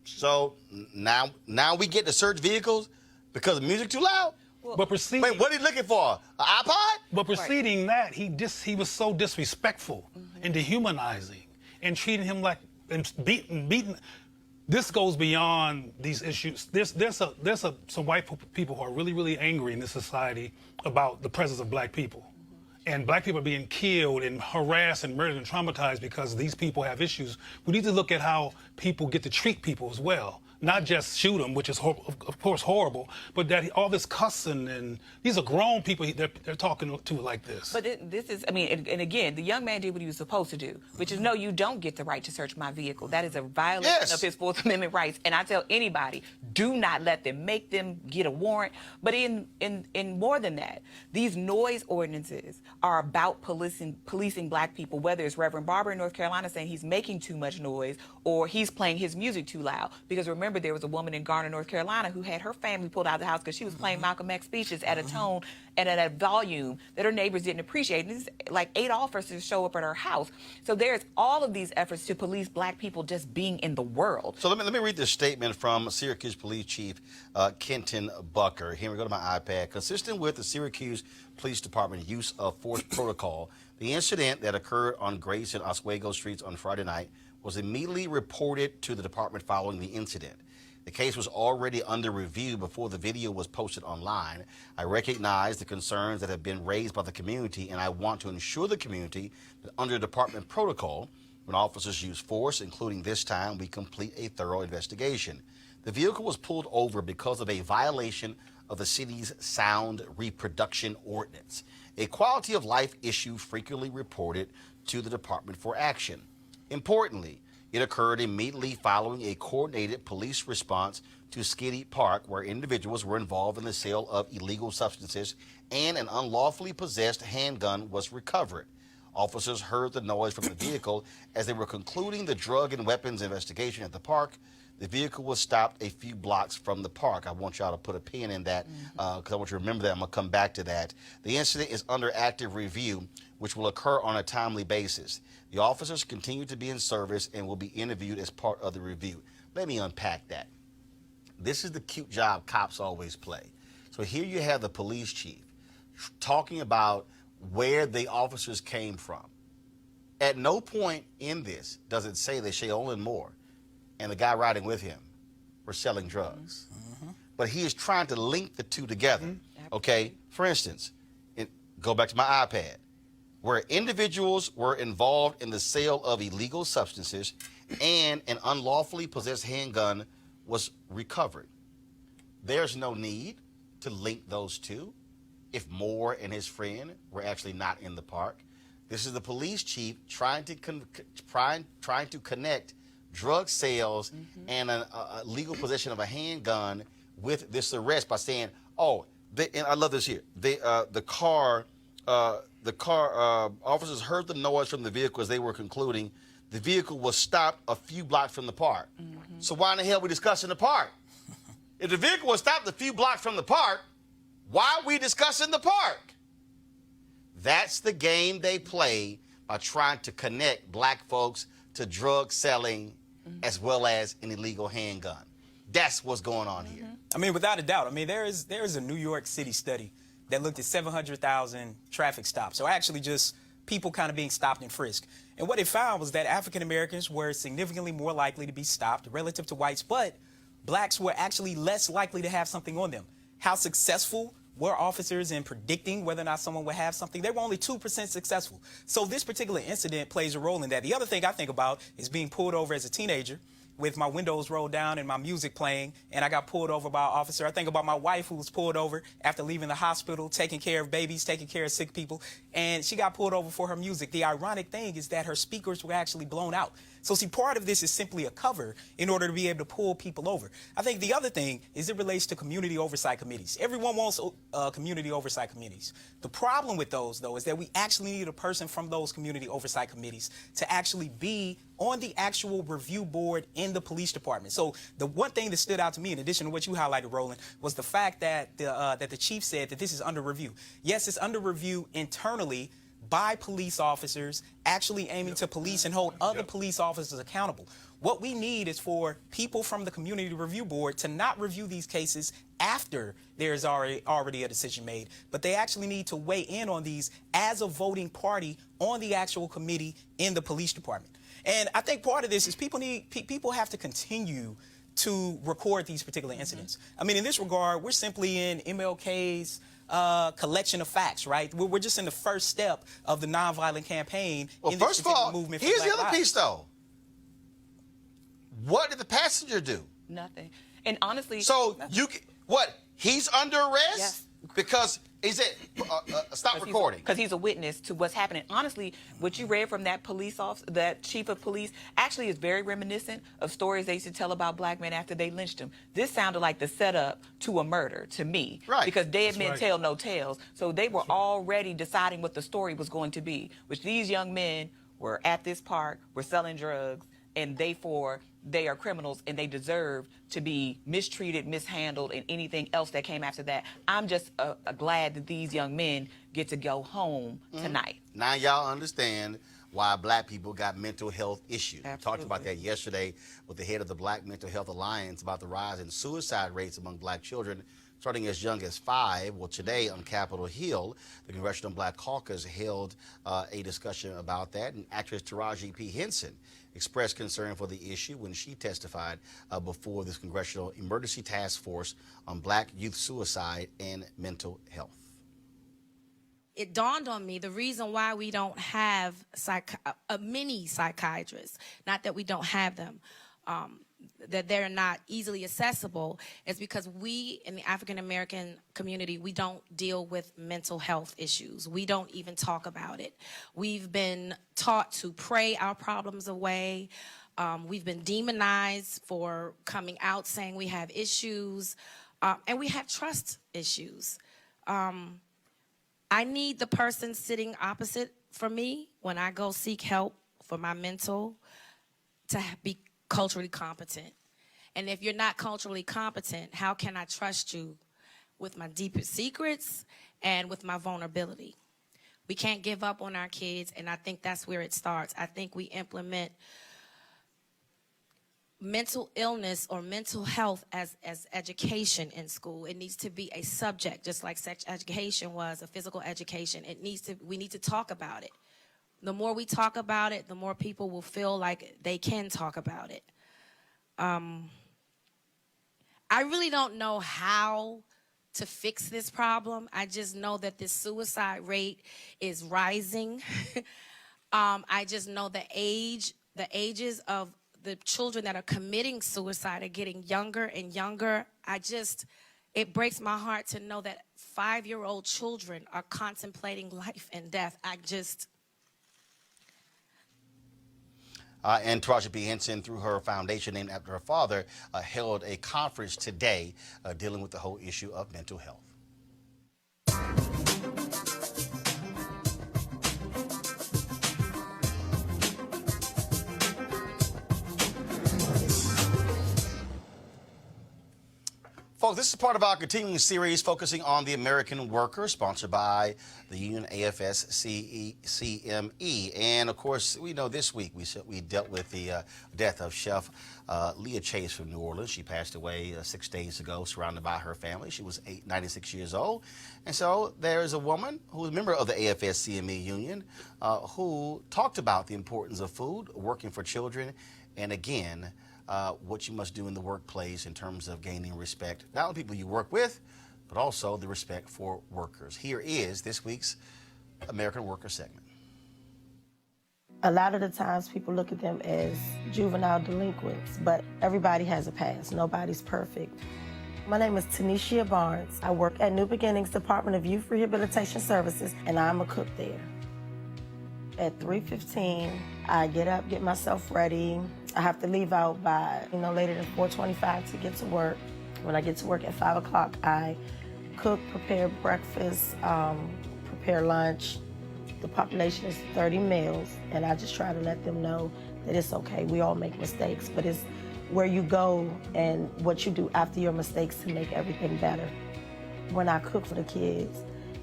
So now we get to search vehicles because the music too loud? But proceeding, wait, what are you looking for? An iPod? But preceding that, he was so disrespectful and dehumanizing and treating him like and beating. This goes beyond these issues. There's some white people who are really, really angry in this society about the presence of black people. And black people are being killed and harassed and murdered and traumatized because these people have issues. We need to look at how people get to treat people as well. Not just shoot them, which is, of course, horrible, but that all this cussing, and these are grown people they're talking to like this. But this is, I mean, and again, the young man did what he was supposed to do, which is, no, you don't get the right to search my vehicle. That is a violation of his Fourth Amendment rights. And I tell anybody, do not let them make them get a warrant. But in more than that, these noise ordinances are about policing black people, whether it's Reverend Barber in North Carolina saying he's making too much noise or he's playing his music too loud. Because remember, there was a woman in Garner, North Carolina, who had her family pulled out of the house because she was playing Malcolm X speeches at a tone and at a volume that her neighbors didn't appreciate. And this is like 8 officers show up at her house. So there's all of these efforts to police black people just being in the world. So let me read this statement from Syracuse Police Chief Kenton Bucker. Here we go to my iPad. Consistent with the Syracuse Police Department use of force protocol, the incident that occurred on Grace and Oswego Streets on Friday night was immediately reported to the department following the incident. The case was already under review before the video was posted online. I recognize the concerns that have been raised by the community, and I want to ensure the community that under department protocol, when officers use force, including this time, we complete a thorough investigation. The vehicle was pulled over because of a violation of the city's sound reproduction ordinance, a quality of life issue frequently reported to the department for action. Importantly, it occurred immediately following a coordinated police response to Skiddy Park, where individuals were involved in the sale of illegal substances and an unlawfully possessed handgun was recovered. Officers heard the noise from the vehicle as they were concluding the drug and weapons investigation at the park. The vehicle was stopped a few blocks from the park. I want y'all to put a pin in that because I want you to remember that. I'm going to come back to that. The incident is under active review, which will occur on a timely basis. The officers continue to be in service and will be interviewed as part of the review. Let me unpack that. This is the cute job cops always play. So here you have the police chief talking about where the officers came from. At no point in this does it say that Shaolin Moore and the guy riding with him were selling drugs. But he is trying to link the two together. Okay, for instance, go back to my iPad, where individuals were involved in the sale of illegal substances and an unlawfully possessed handgun was recovered. There's no need to link those two if Moore and his friend were actually not in the park. This is the police chief trying to connect drug sales and a legal possession of a handgun with this arrest by saying, oh, and I love this here. The car officers heard the noise from the vehicle as they were concluding. The vehicle was stopped a few blocks from the park. So why in the hell are we discussing the park? If the vehicle was stopped a few blocks from the park, why are we discussing the park? That's the game they play by trying to connect black folks to drug selling as well as an illegal handgun. That's what's going on here. I mean, without a doubt. I mean, there is a New York City study that looked at 700,000 traffic stops, or actually just people kind of being stopped and frisked. And what it found was that African Americans were significantly more likely to be stopped relative to whites, but blacks were actually less likely to have something on them. How successful were officers in predicting whether or not someone would have something? They were only 2% successful. So this particular incident plays a role in that. The other thing I think about is being pulled over as a teenager with my windows rolled down and my music playing, and I got pulled over by an officer. I think about my wife who was pulled over after leaving the hospital, taking care of babies, taking care of sick people, and she got pulled over for her music. The ironic thing is that her speakers were actually blown out. So see, part of this is simply a cover in order to be able to pull people over. I think the other thing is it relates to community oversight committees. Everyone wants community oversight committees. The problem with those, though, is that we actually need a person from those community oversight committees to actually be on the actual review board in the police department. So the one thing that stood out to me, in addition to what you highlighted, Roland, was the fact that the chief said that this is under review. Yes, it's under review internally by police officers actually aiming to police and hold other police officers accountable. What we need is for people from the community review board to not review these cases after there's already a decision made, but they actually need to weigh in on these as a voting party on the actual committee in the police department. And I think part of this is people have to continue to record these particular incidents. I mean, in this regard, we're simply in MLK's collection of facts, right? We're just in the first step of the nonviolent campaign. Well, in this first of all, movement for here's Black the other lives. piece, though. What did the passenger do? Nothing. And honestly, So he's under arrest? Yes. Because he said, stop recording. Because he's a witness to what's happening. Honestly, what you read from that police officer, that chief of police, actually is very reminiscent of stories they used to tell about black men after they lynched them. This sounded like the setup to a murder to me. Right. Because dead men right. tell no tales. So they were already deciding what the story was going to be, which these young men were at this park, were selling drugs, and therefore they are criminals and they deserve to be mistreated, mishandled, and anything else that came after that. I'm just glad that these young men get to go home tonight. Now y'all understand why black people got mental health issues. We talked Absolutely. about that yesterday with the head of the Black Mental Health Alliance about the rise in suicide rates among black children starting as young as 5. Well, today on Capitol Hill, the Congressional Black Caucus held a discussion about that, and actress Taraji P. Henson expressed concern for the issue when she testified before this Congressional Emergency Task Force on Black Youth Suicide and Mental Health. It dawned on me the reason why we don't have a mini psychiatrist, not that we don't have them, that they're not easily accessible, is because we in the African American community, we don't deal with mental health issues. We don't even talk about it. We've been taught to pray our problems away. We've been demonized for coming out saying we have issues, and we have trust issues. I need the person sitting opposite from me when I go seek help for my mental to be culturally competent. And if you're not culturally competent, how can I trust you with my deepest secrets and with my vulnerability? We can't give up on our kids, and I think that's where it starts. I think we implement mental illness or mental health as education in school. It needs to be a subject, just like sex education was, a physical education. We need to talk about it. The more we talk about it, the more people will feel like they can talk about it. I really don't know how to fix this problem. I just know that this suicide rate is rising. I just know the ages of the children that are committing suicide are getting younger and younger. It breaks my heart to know that 5-year-old children are contemplating life and death. And Taraji P. Henson, through her foundation named after her father, held a conference today dealing with the whole issue of mental health. Folks, this is part of our continuing series focusing on the American worker, sponsored by the union AFS-CME. And, of course, we know this week we dealt with the death of Chef Leah Chase from New Orleans. She passed away 6 days ago, surrounded by her family. She was 96 years old. And so there's a woman who is a member of the AFS-CME union who talked about the importance of food, working for children, and, again, what you must do in the workplace in terms of gaining respect, not only people you work with, but also the respect for workers. Here is this week's American Worker segment. A lot of the times people look at them as juvenile delinquents, but everybody has a past. Nobody's perfect. My name is Tanisha Barnes. I work at New Beginnings Department of Youth Rehabilitation Services, and I'm a cook there. At 3:15, I get up, get myself ready. I have to leave out by, no later than 4:25 to get to work. When I get to work at 5 o'clock, I cook, prepare breakfast, prepare lunch. The population is 30 males, and I just try to let them know that it's okay. We all make mistakes, but it's where you go and what you do after your mistakes to make everything better. When I cook for the kids,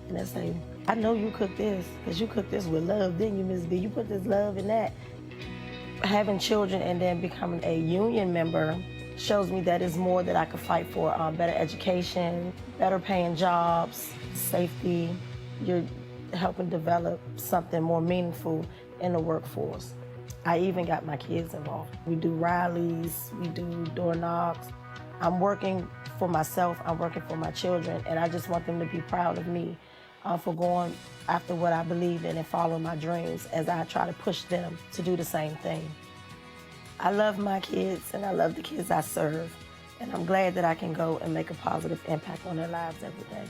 and they say, I know you cook this, because you cook this with love, didn't you, Ms. B? You put this love in that. Having children and then becoming a union member shows me that it's more that I could fight for, better education, better paying jobs, safety. You're helping develop something more meaningful in the workforce. I even got my kids involved. We do rallies, we do door knocks. I'm working for myself, I'm working for my children, and I just want them to be proud of me for going after what I believe in and following my dreams as I try to push them to do the same thing. I love my kids and I love the kids I serve, and I'm glad that I can go and make a positive impact on their lives every day.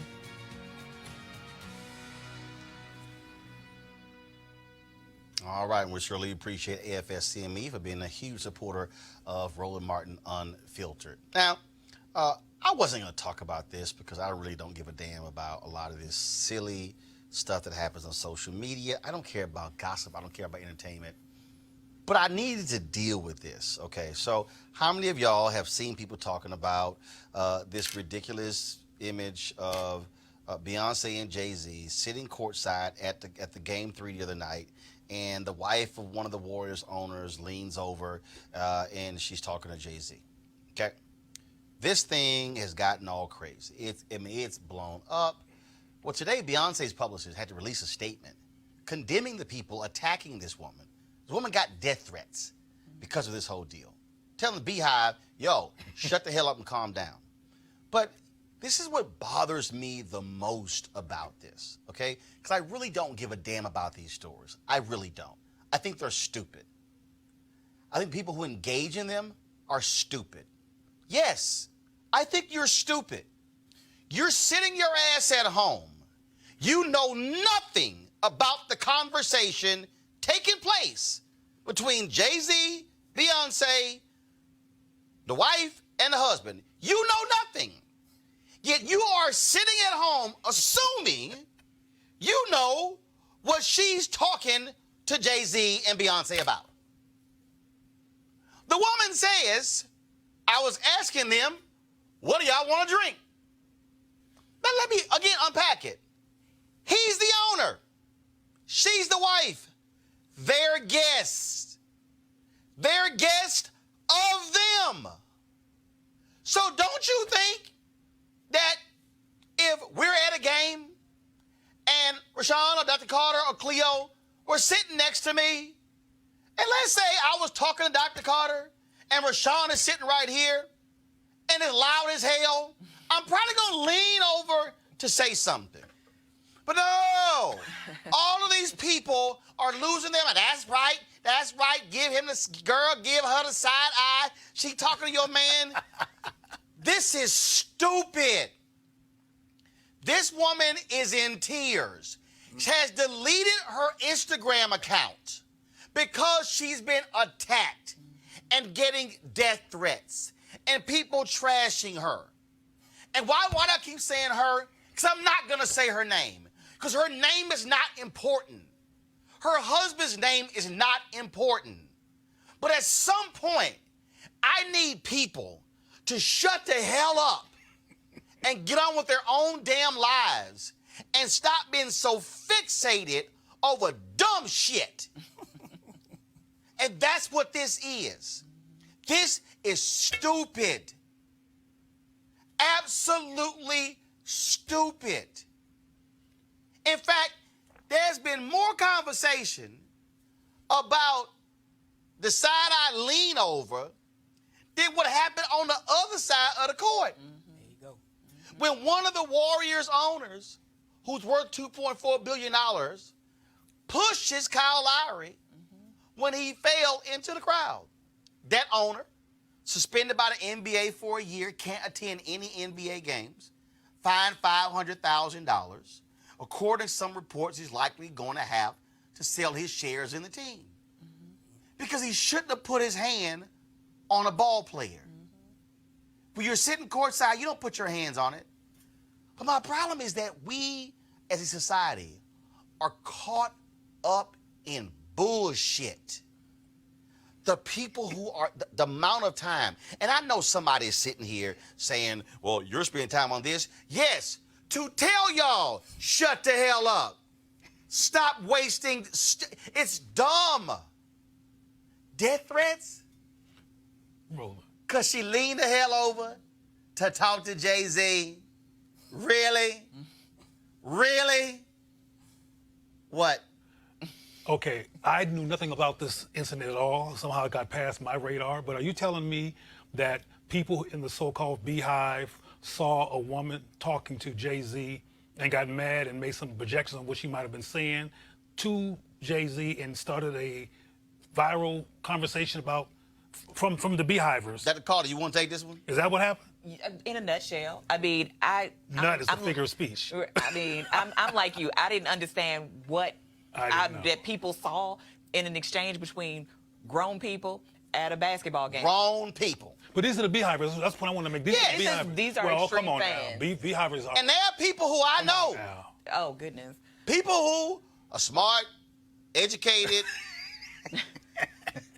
All right, and we surely appreciate AFS-CME for being a huge supporter of Roland Martin Unfiltered. Now, I wasn't going to talk about this because I really don't give a damn about a lot of this silly stuff that happens on social media. I don't care about gossip. I don't care about entertainment. But I needed to deal with this, okay? So how many of y'all have seen people talking about this ridiculous image of Beyonce and Jay-Z sitting courtside at the Game 3 the other night, and the wife of one of the Warriors owners leans over and she's talking to Jay-Z, okay? This thing has gotten all crazy. It's blown up. Well, today, Beyonce's publishers had to release a statement condemning the people attacking this woman. This woman got death threats because of this whole deal. Telling the Beehive, yo, shut the hell up and calm down. But this is what bothers me the most about this, okay? Because I really don't give a damn about these stories. I really don't. I think they're stupid. I think people who engage in them are stupid. Yes, I think you're stupid. You're sitting your ass at home. You know nothing about the conversation taking place between Jay-Z, Beyonce, the wife, and the husband. You know nothing. Yet you are sitting at home assuming you know what she's talking to Jay-Z and Beyonce about. The woman says, I was asking them, what do y'all want to drink? Now let me, again, unpack it. He's the owner. She's the wife. They're guests. They're guests of them. So don't you think that if we're at a game and Rashawn or Dr. Carter or Cleo were sitting next to me, and let's say I was talking to Dr. Carter and Rashawn is sitting right here and it's loud as hell, I'm probably going to lean over to say something. But no, all of these people are losing them. And that's right. Give him the girl, give her the side eye. She talking to your man. This is stupid. This woman is in tears. She has deleted her Instagram account because she's been attacked and getting death threats and people trashing her. And why do I keep saying her? Because I'm not going to say her name. Because her name is not important. Her husband's name is not important. But at some point, I need people to shut the hell up and get on with their own damn lives and stop being so fixated over dumb shit. And that's what this is. This is stupid. Absolutely stupid. In fact, there's been more conversation about the side I lean over than what happened on the other side of the court. There you go. When one of the Warriors owners, who's worth $2.4 billion, pushes Kyle Lowry when he fell into the crowd. That owner, suspended by the NBA for a year, can't attend any NBA games, fined $500,000. According to some reports, he's likely going to have to sell his shares in the team. Because he shouldn't have put his hand on a ball player. When you're sitting courtside, you don't put your hands on it. But my problem is that we, as a society, are caught up in bullshit. The people who are, the amount of time, and I know somebody is sitting here saying, well, you're spending time on this. Yes, to tell y'all, shut the hell up. Stop wasting, it's dumb. Death threats? Roland. Because she leaned the hell over to talk to Jay-Z. Really? Really? What? Okay, I knew nothing about this incident at all. Somehow it got past my radar. But are you telling me that people in the so-called Beehive saw a woman talking to Jay-Z and got mad and made some projections on what she might have been saying to Jay-Z and started a viral conversation about from the Beehivers? Dr. Carter, you want to take this one? Is that what happened? In a nutshell, I mean, Nut is a figure of speech. I mean, I'm like you. I didn't understand what that people saw in an exchange between grown people at a basketball game. Grown people. But these are the Beehivers. That's what I want to make. These are the Beehivers. These are well, extreme come on fans. now. Beehivers are. And there are people who I know. Oh, goodness. People who are smart, educated,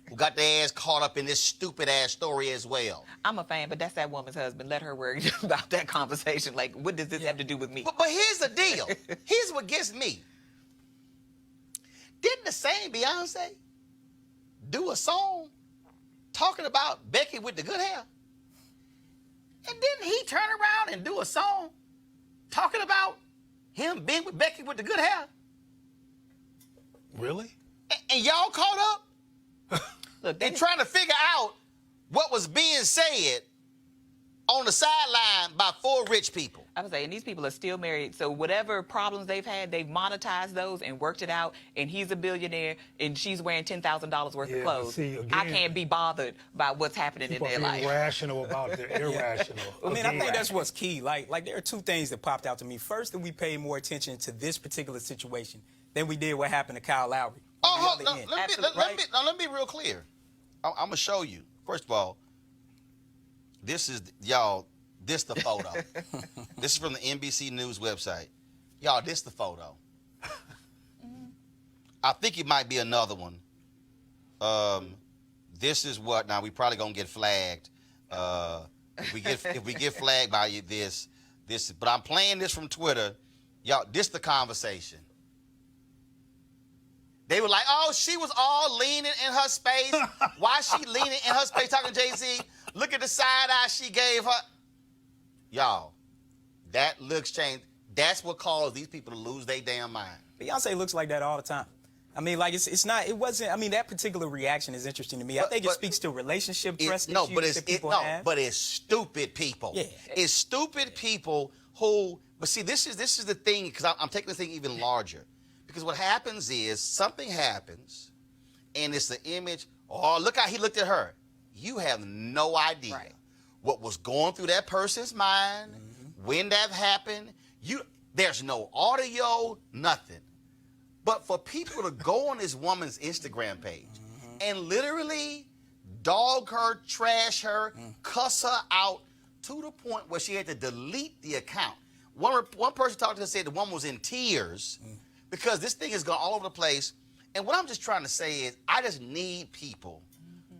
who got their ass caught up in this stupid ass story as well. I'm a fan, but that's that woman's husband. Let her worry about that conversation. Like, what does this have to do with me? But here's the deal. Here's what gets me. Didn't the same Beyonce do a song talking about Becky with the good hair? And didn't he turn around and do a song talking about him being with Becky with the good hair? Really? And y'all caught up? Look, and trying to figure out what was being said on the sideline by 4 rich people. I was saying, these people are still married, so whatever problems they've had, they've monetized those and worked it out, and he's a billionaire, and she's wearing $10,000 worth of clothes. See, again, I can't be bothered by what's happening in their life. People are irrational about it. They're irrational. I mean, I think that's what's key. Like there are 2 things that popped out to me. First, that we paid more attention to this particular situation than we did what happened to Kyle Lowry. Let me be real clear. I'm going to show you. First of all, this is, y'all, this the photo. This is from the NBC News website. Y'all, this the photo. I think it might be another one. This is what, now we probably going to get flagged. If we get flagged by you, this, but I'm playing this from Twitter. Y'all, this the conversation. They were like, oh, she was all leaning in her space. Why is she leaning in her space talking to Jay-Z? Look at the side eye she gave her. Y'all, that looks changed. That's what caused these people to lose their damn mind. Beyonce looks like that all the time. I mean, like, it wasn't, I mean, that particular reaction is interesting to me. I think it speaks to relationship trust issues that people have. But it's stupid people. Yeah. It's stupid people who, but see, this is the thing, because I'm taking the thing even larger. Because what happens is something happens, and it's the image, oh, look how he looked at her. You have no idea what was going through that person's mind, when that happened. There's no audio, nothing. But for people to go on this woman's Instagram page and literally dog her, trash her, cuss her out to the point where she had to delete the account. One person talked to her said the woman was in tears because this thing has gone all over the place. And what I'm just trying to say is I just need people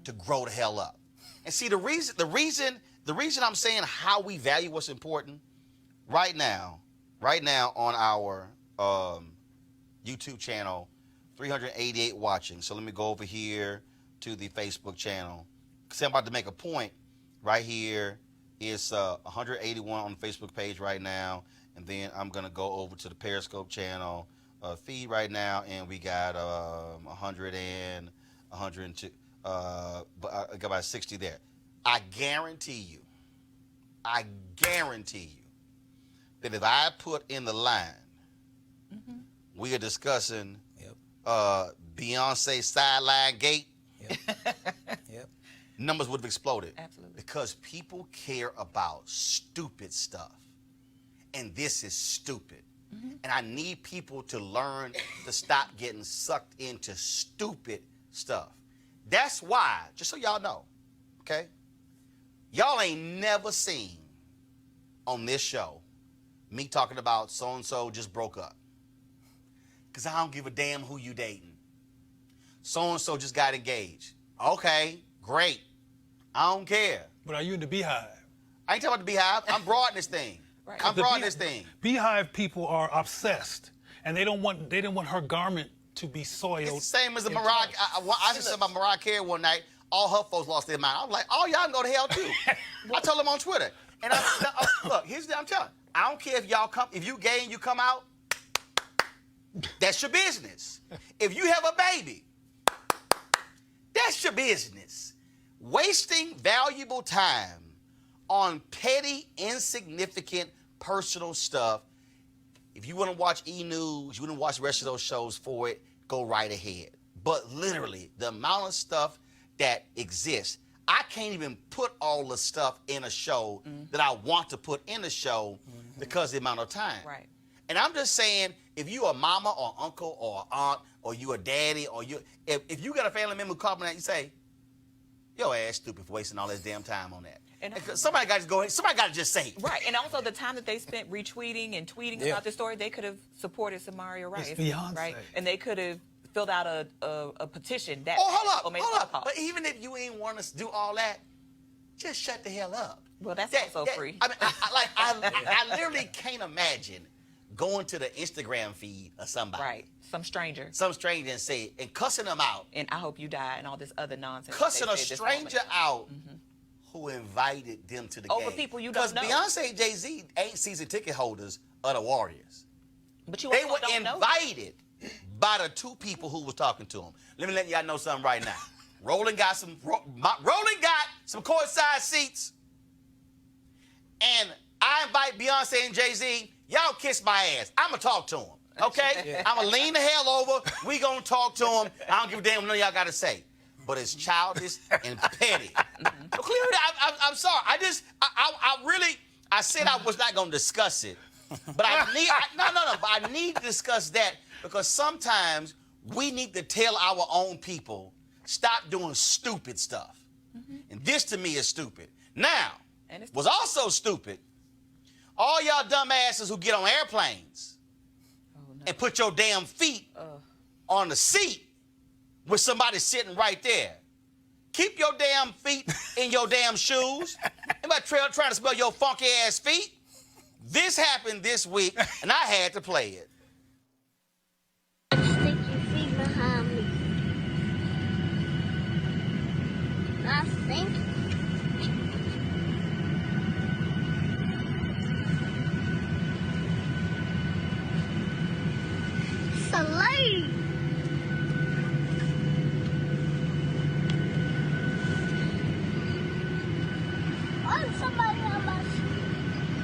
to grow the hell up. And see, the reason I'm saying how we value what's important right now on our YouTube channel, 388 watching. So let me go over here to the Facebook channel. Because I'm about to make a point. Right here is 181 on the Facebook page right now. And then I'm going to go over to the Periscope channel feed right now. And we got 100 and 102. But I got about 60 there. I guarantee you that if I put in the line, we are discussing Beyonce sideline gate, numbers would have exploded. Absolutely. Because people care about stupid stuff. And this is stupid. And I need people to learn to stop getting sucked into stupid stuff. That's why, just so y'all know, okay? Y'all ain't never seen on this show me talking about so-and-so just broke up. Because I don't give a damn who you dating. So-and-so just got engaged. Okay, great. I don't care. But are you in the Beehive? I ain't talking about the Beehive. I'm broadening this thing. I'm broadening this thing. Beehive people are obsessed, and they don't want her garment to be soiled. It's the same as the Mariah. I just said about Mariah Carey one night. All her folks lost their mind. I was like, oh, y'all can go to hell too. I told them on Twitter. And look, here's what I'm telling you. I don't care if y'all come, if you gay and you come out, that's your business. If you have a baby, that's your business. Wasting valuable time on petty, insignificant, personal stuff. If you want to watch E! News, you want to watch the rest of those shows for it, go right ahead. But literally, the amount of stuff that exists, I can't even put all the stuff in a show that I want to put in a show because of the amount of time. Right. And I'm just saying, if you a mama or uncle or aunt or you a daddy or if you got a family member calling that, you say, your ass stupid for wasting all this damn time on that. And somebody got to go ahead. Somebody got to just say it. Right, and also the time that they spent retweeting and tweeting about this story, they could have supported Samaria Rice. It's Beyonce. Right, and they could have filled out a petition. That hold up. But even if you ain't want to do all that, just shut the hell up. Well, that's also free. I mean, I literally can't imagine going to the Instagram feed of somebody. Right, some stranger. And cussing them out. And I hope you die and all this other nonsense. Cussing a stranger out who invited them to the game. Over people you don't know. Because Beyonce and Jay-Z ain't season ticket holders of the Warriors. But you They also were don't know. invited by the two people who was talking to them. Let me let y'all know something right now. Roland got some courtside seats, and I invite Beyonce and Jay-Z. Y'all kiss my ass. I'ma talk to them. Okay? I'ma lean the hell over. We gonna talk to them. I don't give a damn what none of y'all gotta say. But it's childish and petty. So clearly, I'm sorry. I said I was not gonna discuss it. But I need to discuss that because sometimes we need to tell our own people, stop doing stupid stuff. And this to me is stupid. Now, was also stupid, all y'all dumbasses who get on airplanes and put your damn feet on the seat with somebody sitting right there. Keep your damn feet in your damn shoes. Anybody trying to smell your funky ass feet? This happened this week, and I had to play it. Stick your feet behind me. I think. It's a lady. Oh, somebody on my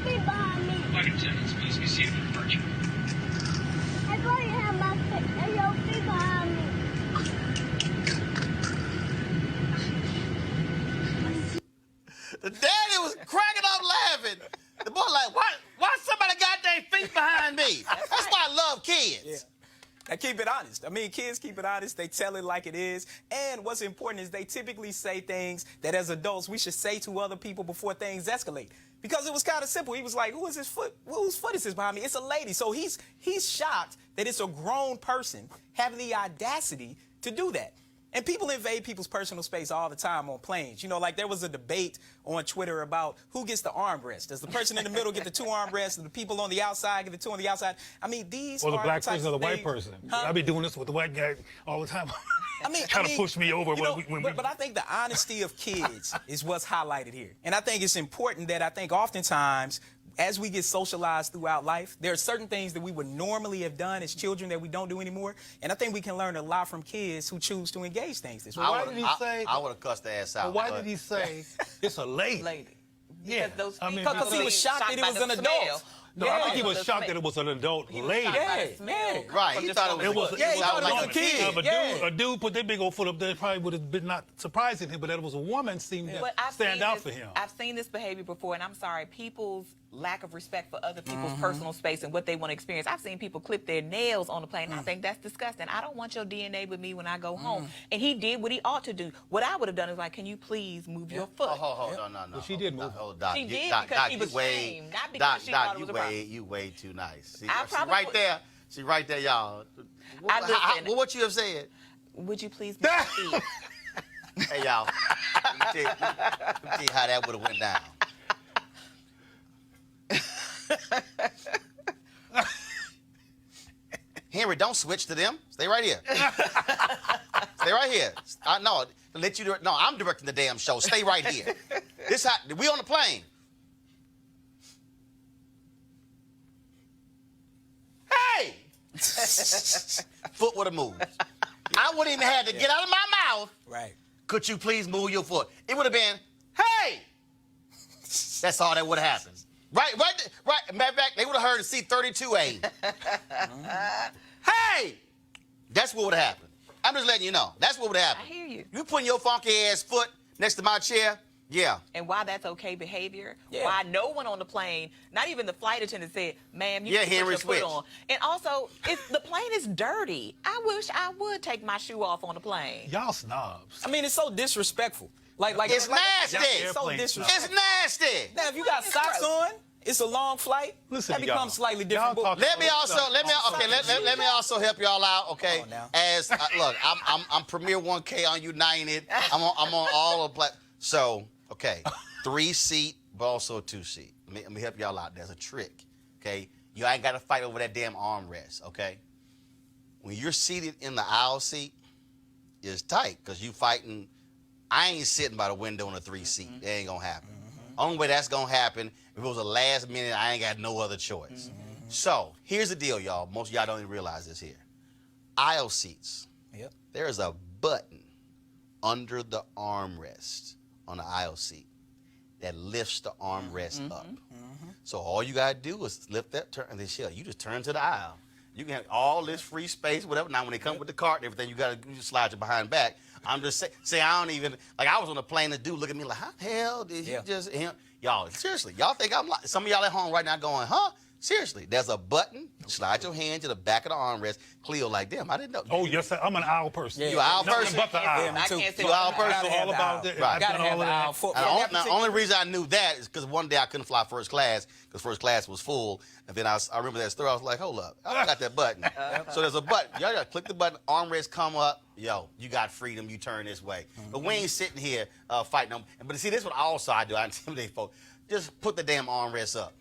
feet behind me. Flight attendants, please be seated for departure. I thought you had my feet, your feet behind me. The daddy was cracking up laughing. The boy like, why somebody got their feet behind me? That's why I love kids. Yeah. And keep it honest. I mean, kids keep it honest. They tell it like it is. And what's important is they typically say things that as adults we should say to other people before things escalate. Because it was kind of simple. He was like, who is his foot? Whose foot is this behind me? It's a lady. So he's shocked that it's a grown person having the audacity to do that. And people invade people's personal space all the time on planes. You know, like there was a debate on Twitter about who gets the armrest. Does the person in the middle get the two armrests, and the people on the outside get the two on the outside? I mean, these or the are black the types person or the of white things- person. Huh? I be doing this with the white guy all the time. Trying to push me over. You know, but I think the honesty of kids is what's highlighted here. And I think it's important that I think oftentimes as we get socialized throughout life, there are certain things that we would normally have done as children that we don't do anymore. And I think we can learn a lot from kids who choose to engage things this way. Why did he say? I would have cussed the ass out. Why did he say it's a lady? Yeah, Because he was shocked that it was an adult. No, I think he was shocked that it was an adult lady. Right. He thought it was a kid. A dude put that big old foot up there, probably would have been not surprising him, but that it was a woman seemed to stand out for him. I've seen this behavior before, and I'm sorry, people's lack of respect for other people's personal space and what they want to experience. I've seen people clip their nails on the plane, and I think that's disgusting. I don't want your DNA with me when I go home. And he did what he ought to do. What I would have done is like, can you please move your foot? No. Well, she did move. She did because she was shamed, not because she thought it was a problem. You way too nice. See, I right there, y'all. What you have said? Would you please move your feet? Hey, y'all. Let me tell you how that would have went down. Henry, don't switch to them. Stay right here. Stay right here. I'm directing the damn show. Stay right here. We on the plane. Hey! Foot would have moved. I wouldn't even have to get out of my mouth. Right. Could you please move your foot? It would have been, hey! That's all that would have happened. Right. Matter of fact, they would have heard C-32A. Hey! That's what would have happened. I'm just letting you know. That's what would have happened. I hear you. You putting your funky ass foot next to my chair, yeah. And why that's okay behavior, why no one on the plane, not even the flight attendant said, ma'am, you can put your foot on. And also, if the plane is dirty, I wish I would take my shoe off on the plane. Y'all snobs. I mean, it's so disrespectful. It's nasty. It's so disrespectful. It's nasty. Now, if you got socks on, it's a long flight. Listen, that becomes slightly different. Let me also help y'all out. Okay, as look, I'm Premier 1K on United. I'm on all of black. So okay, 3-seat, but also a 2-seat. Let me help y'all out. There's a trick. Okay, you ain't got to fight over that damn armrest. Okay, when you're seated in the aisle seat, it's tight because you fighting I ain't sitting by the window in a 3-seat. It ain't gonna happen. Only way that's gonna happen if it was a last minute. I ain't got no other choice. So here's the deal, y'all. Most of y'all don't even realize this here. Aisle seats. Yep. There is a button under the armrest on the aisle seat that lifts the armrest up. So all you gotta do is lift that, turn, and then you just turn to the aisle. You can have all this free space, whatever. Now when they come with the cart and everything, you just slide your behind back. I'm just saying, I don't even, like I was on a plane, the dude look at me like, how the hell did he just, y'all, seriously, y'all think I'm like, some of y'all at home right now going, huh? Seriously, there's a button, slide your hand to the back of the armrest. Cleo like, damn, I didn't know. Oh, yes, sir. I'm an aisle person. You an aisle person? But the aisle. Yeah, me too. You an aisle person? All about that. Right. Gotta have the aisle. The only reason I knew that is because one day I couldn't fly first class because first class was full. And then I remember that story. I was like, hold up, I got that button. So there's a button. Y'all got to click the button, armrest come up. Yo, you got freedom. You turn this way. But we ain't sitting here fighting them. But see, this is what also I do. I intimidate folks. Just put the damn armrest up.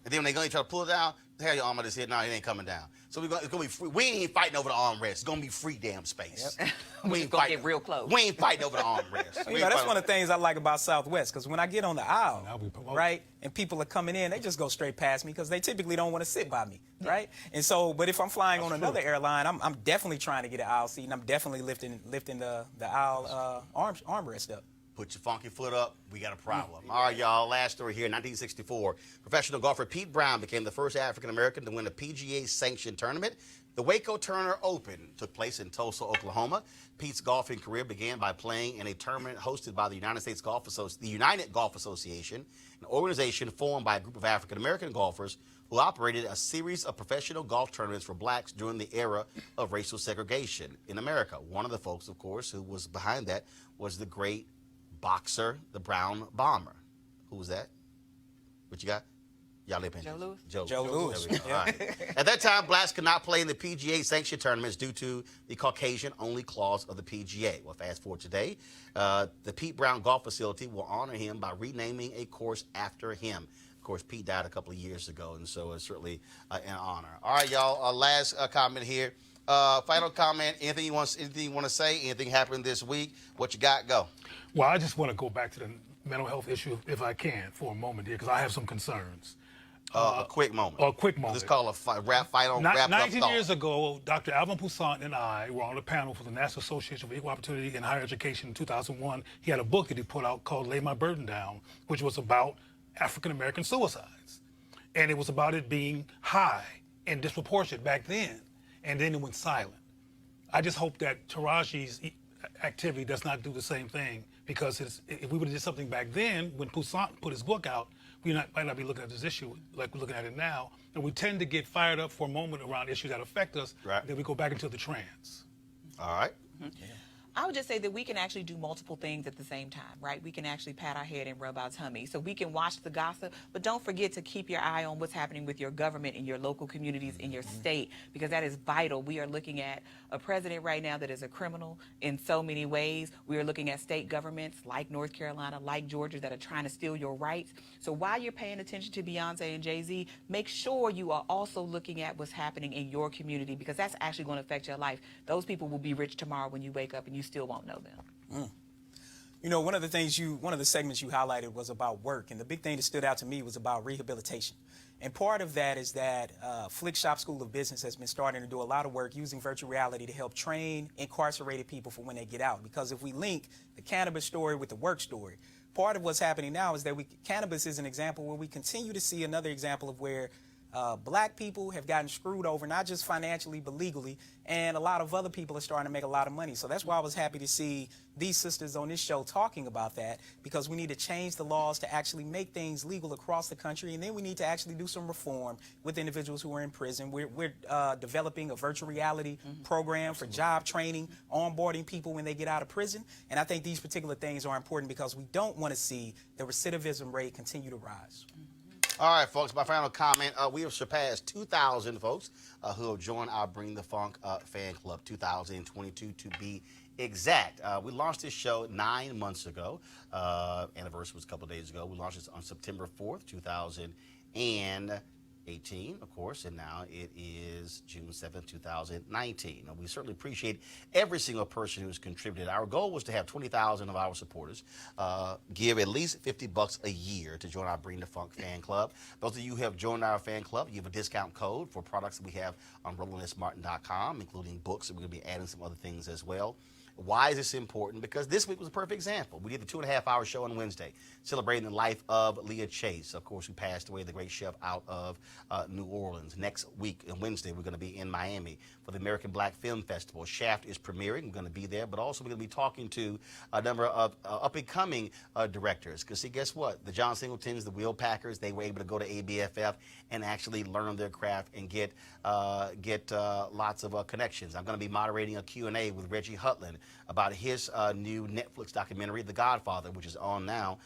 And then when they try to pull it down, hell, your arm on this head. No, it ain't coming down. So it's gonna be free. We ain't fighting over the armrest. It's gonna be free damn space. Yep. We ain't gonna fighting, get real close. We ain't fighting over the armrest. That's one of the things I like about Southwest, because when I get on the aisle, right, and people are coming in, they just go straight past me because they typically don't want to sit by me, right? And so, but if I'm flying on another airline, I'm definitely trying to get an aisle seat, and I'm definitely lifting the aisle armrest up. Put your funky foot up, we got a problem. All right, y'all, last story here. 1964, professional golfer Pete Brown became the first African-American to win a PGA-sanctioned tournament. The Waco Turner Open took place in Tulsa, Oklahoma. Pete's golfing career began by playing in a tournament hosted by the United Golf Association, an organization formed by a group of African-American golfers who operated a series of professional golf tournaments for blacks during the era of racial segregation in America. One of the folks, of course, who was behind that was the great boxer, the Brown Bomber. Who was that? What you got? Y'all live in Joe Louis. Joe Louis. All right. At that time, blacks could not play in the PGA sanctioned tournaments due to the Caucasian-only clause of the PGA. Well, fast forward today, the Pete Brown Golf Facility will honor him by renaming a course after him. Of course, Pete died a couple of years ago, and so it's certainly an honor. All right, y'all. Last comment here. Final comment. Anything you want to say? Anything happened this week? What you got? Go. Well, I just want to go back to the mental health issue, if I can, for a moment here, because I have some concerns. A quick moment. A quick moment. Let's call a fight on wrap up 19 thought. years ago, Dr. Alvin Poussant and I were on a panel for the National Association for Equal Opportunity in Higher Education in 2001. He had a book that he put out called Lay My Burden Down, which was about African-American suicides. And it was about it being high and disproportionate back then. And then it went silent. I just hope that Taraji's activity does not do the same thing, because if we would have did something back then, when Poussant put his book out, we might not be looking at this issue like we're looking at it now. And we tend to get fired up for a moment around issues that affect us, then we go back into the trance. All right. Yeah. I would just say that we can actually do multiple things at the same time, right? We can actually pat our head and rub our tummy. So we can watch the gossip, but don't forget to keep your eye on what's happening with your government in your local communities, in your state, because that is vital. We are looking at a president right now that is a criminal in so many ways. We are looking at state governments like North Carolina, like Georgia, that are trying to steal your rights. So while you're paying attention to Beyonce and Jay-Z, make sure you are also looking at what's happening in your community, because that's actually going to affect your life. Those people will be rich tomorrow when you wake up and you still won't know them. You know, one of the segments you highlighted was about work, and the big thing that stood out to me was about rehabilitation. And part of that is that Flick Shop School of Business has been starting to do a lot of work using virtual reality to help train incarcerated people for when they get out. Because if we link the cannabis story with the work story, part of what's happening now is that cannabis is an example where we continue to see another example of where black people have gotten screwed over, not just financially, but legally, and a lot of other people are starting to make a lot of money. So that's why I was happy to see these sisters on this show talking about that, because we need to change the laws to actually make things legal across the country, and then we need to actually do some reform with individuals who are in prison. We're developing a virtual reality program for job training, onboarding people when they get out of prison, and I think these particular things are important because we don't want to see the recidivism rate continue to rise. All right, folks, my final comment. We have surpassed 2,000 folks who have joined our Bring the Funk fan club, 2,022 to be exact. We launched this show 9 months ago. Anniversary was a couple of days ago. We launched this on September 4th, 2018. 2018, of course, and now it is June 7th, 2019. Now, we certainly appreciate every single person who's contributed. Our goal was to have 20,000 of our supporters give at least $50 a year to join our Bring the Funk fan club. Those of you who have joined our fan club, you have a discount code for products that we have on RolandSMartin.com, including books, and we're going to be adding some other things as well. Why is this important? Because this week was a perfect example. We did the 2.5-hour show on Wednesday, celebrating the life of Leah Chase, of course, who passed away, the great chef out of New Orleans. Next week, on Wednesday, we're going to be in Miami for the American Black Film Festival. Shaft is premiering. We're going to be there, but also we're going to be talking to a number of up-and-coming directors. Because, see, guess what? The John Singletons, the Will Packers, they were able to go to ABFF and actually learn their craft and get lots of connections. I'm going to be moderating a Q&A with Reggie Hutland about his new Netflix documentary, The Godfather, which is on now,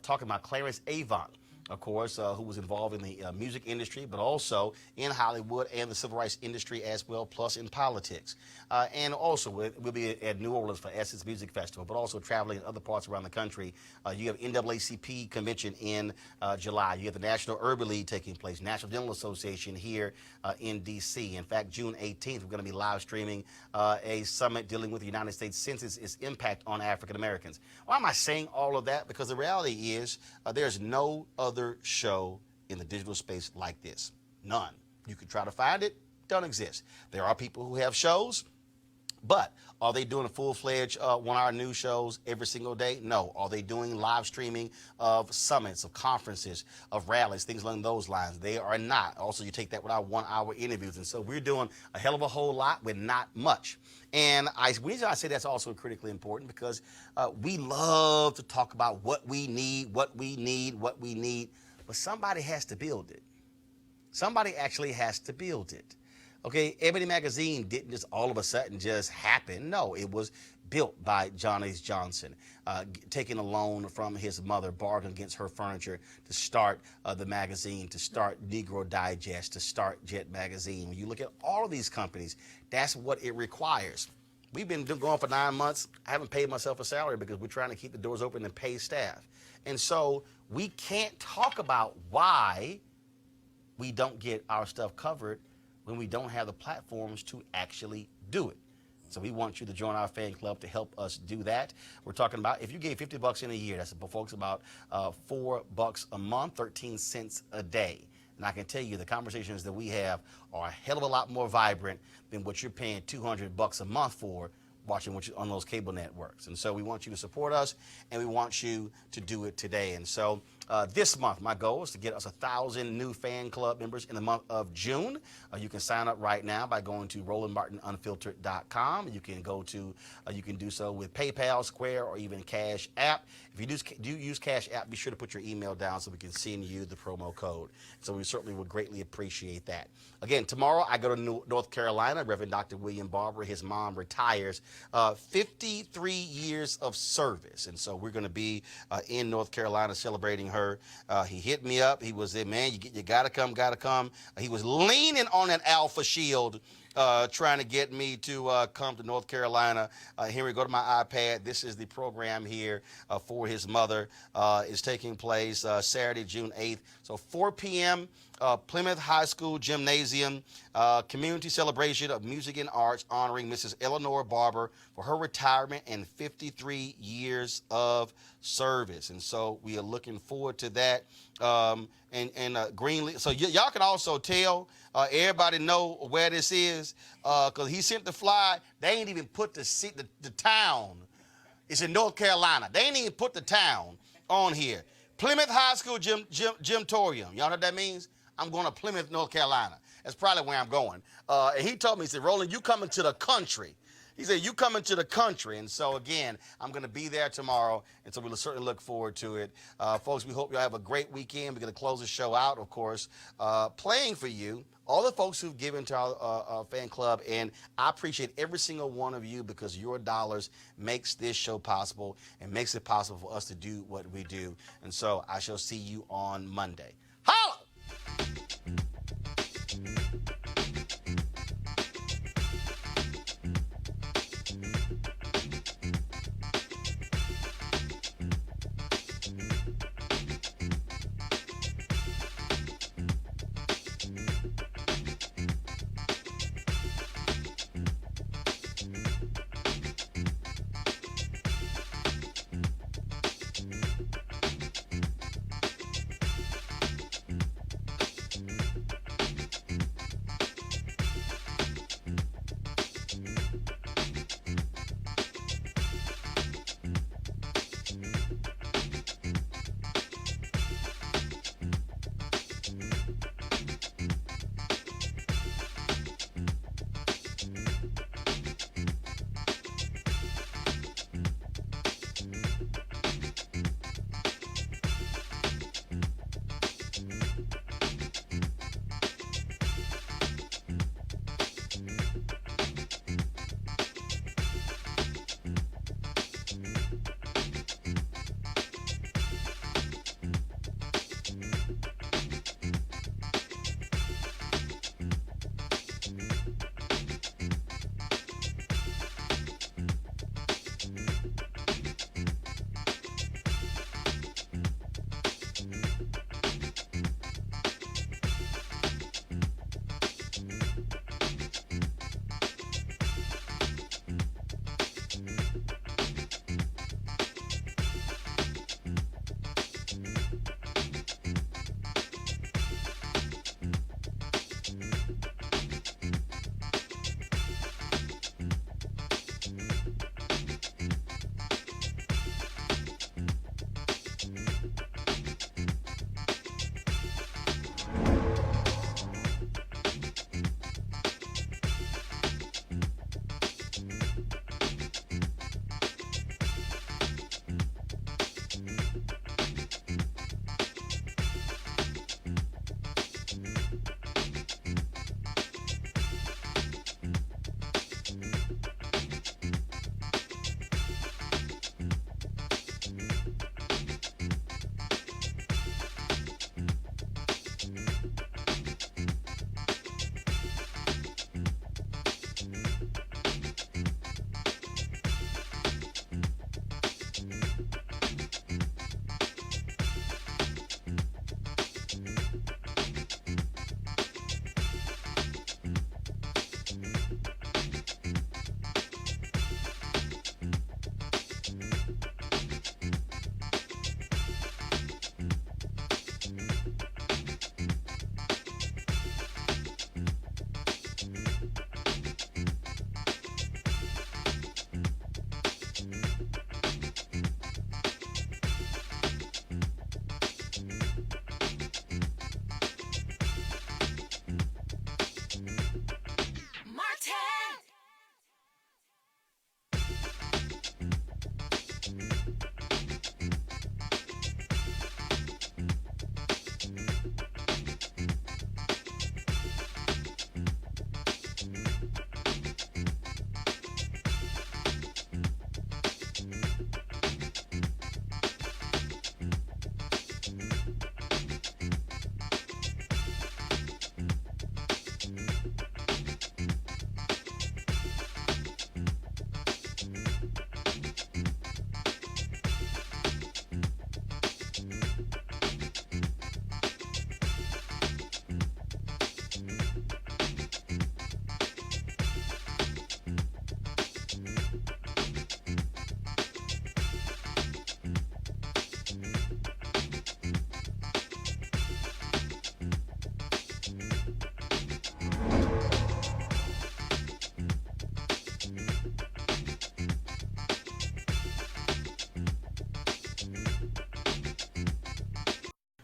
talking about Clarence Avant, of course, who was involved in the music industry, but also in Hollywood and the civil rights industry as well, plus in politics. And also, we'll be at New Orleans for Essence Music Festival, but also traveling in other parts around the country. You have NAACP convention in July. You have the National Urban League taking place, National Dental Association here in D.C. In fact, June 18th, we're going to be live streaming a summit dealing with the United States Census, its impact on African Americans. Why am I saying all of that? Because the reality is there's no other show in the digital space like this. None. You can try to find it, don't exist. There are people who have shows, but are they doing full-fledged 1-hour news shows every single day? No. Are they doing live streaming of summits, of conferences, of rallies, things along those lines? They are not. Also, you take that with our 1-hour interviews. And so we're doing a hell of a whole lot with not much. And the reason I say that's also critically important because we love to talk about what we need, but somebody has to build it. Somebody actually has to build it. Okay, Ebony Magazine didn't just all of a sudden just happen. No, it was built by John H. Johnson, taking a loan from his mother, bargaining against her furniture to start the magazine, to start Negro Digest, to start Jet Magazine. When you look at all of these companies, that's what it requires. We've been going for 9 months. I haven't paid myself a salary because we're trying to keep the doors open and pay staff. And so we can't talk about why we don't get our stuff covered when we don't have the platforms to actually do it. So we want you to join our fan club to help us do that. We're talking about, if you gave $50 in a year, that's folks about $4 a month, 13 cents a day. And I can tell you the conversations that we have are a hell of a lot more vibrant than what you're paying $200 a month for watching on those cable networks. And so we want you to support us, and we want you to do it today. And so this month, my goal is to get us 1,000 new fan club members in the month of June. You can sign up right now by going to RolandMartinUnfiltered.com. You can go to, you can do so with PayPal, Square, or even Cash App. If you do use Cash App, be sure to put your email down so we can send you the promo code. So we certainly would greatly appreciate that. Again, tomorrow I go to North Carolina. Reverend Dr. William Barber, his mom retires. 53 years of service. And so we're going to be in North Carolina celebrating her. He hit me up. He was there, man, you got to come. He was leaning on that Alpha Shield, trying to get me to come to North Carolina. Here we go to my iPad. This is the program here for his mother. It's taking place Saturday, June 8th. So 4 p.m., Plymouth High School Gymnasium, community celebration of music and arts honoring Mrs. Eleanor Barber for her retirement and 53 years of service. And so we are looking forward to that. Greenlee. So y'all can also tell everybody know where this is because he sent the fly. They ain't even put the town. It's in North Carolina. They ain't even put the town on here. Plymouth High School Gymtorium. Y'all know what that means? I'm going to Plymouth, North Carolina. That's probably where I'm going. And he told me, he said, Roland, you coming to the country. He said, you coming to the country. And so, again, I'm going to be there tomorrow, and so we'll certainly look forward to it. Folks, we hope you'll have a great weekend. We're going to close the show out, of course, playing for you all the folks who've given to our fan club, and I appreciate every single one of you because your dollars makes this show possible and makes it possible for us to do what we do. And so I shall see you on Monday. Holla!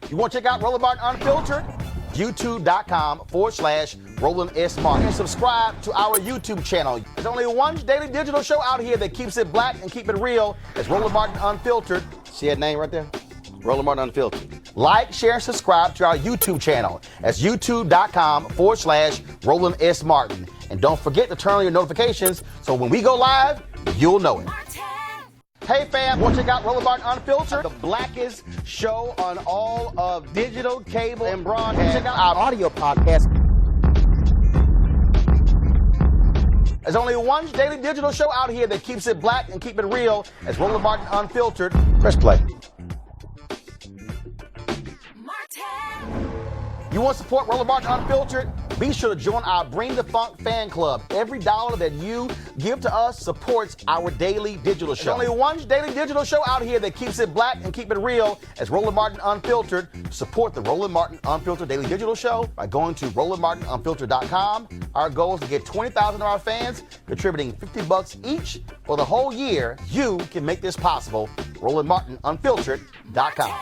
You want to check out Roland Martin Unfiltered? YouTube.com/Roland S. Martin. And subscribe to our YouTube channel. There's only one daily digital show out here that keeps it black and keep it real. It's Roland Martin Unfiltered. See that name right there? Roland Martin Unfiltered. Like, share, and subscribe to our YouTube channel. That's YouTube.com/Roland S. Martin. And don't forget to turn on your notifications so when we go live, you'll know it. Hey fam, want to check out Roland Martin Unfiltered? The blackest show on all of digital, cable, and broadcast. Check out our audio podcast. There's only one daily digital show out here that keeps it black and keep it real. It's Roland Martin Unfiltered. Press play. You want to support Roland Martin Unfiltered? Be sure to join our Bring the Funk fan club. Every dollar that you give to us supports our daily digital show. There's only one daily digital show out here that keeps it black and keep it real. It's Roland Martin Unfiltered. Support the Roland Martin Unfiltered daily digital show by going to RolandMartinUnfiltered.com. Our goal is to get 20,000 of our fans contributing $50 each for the whole year. You can make this possible. RolandMartinUnfiltered.com.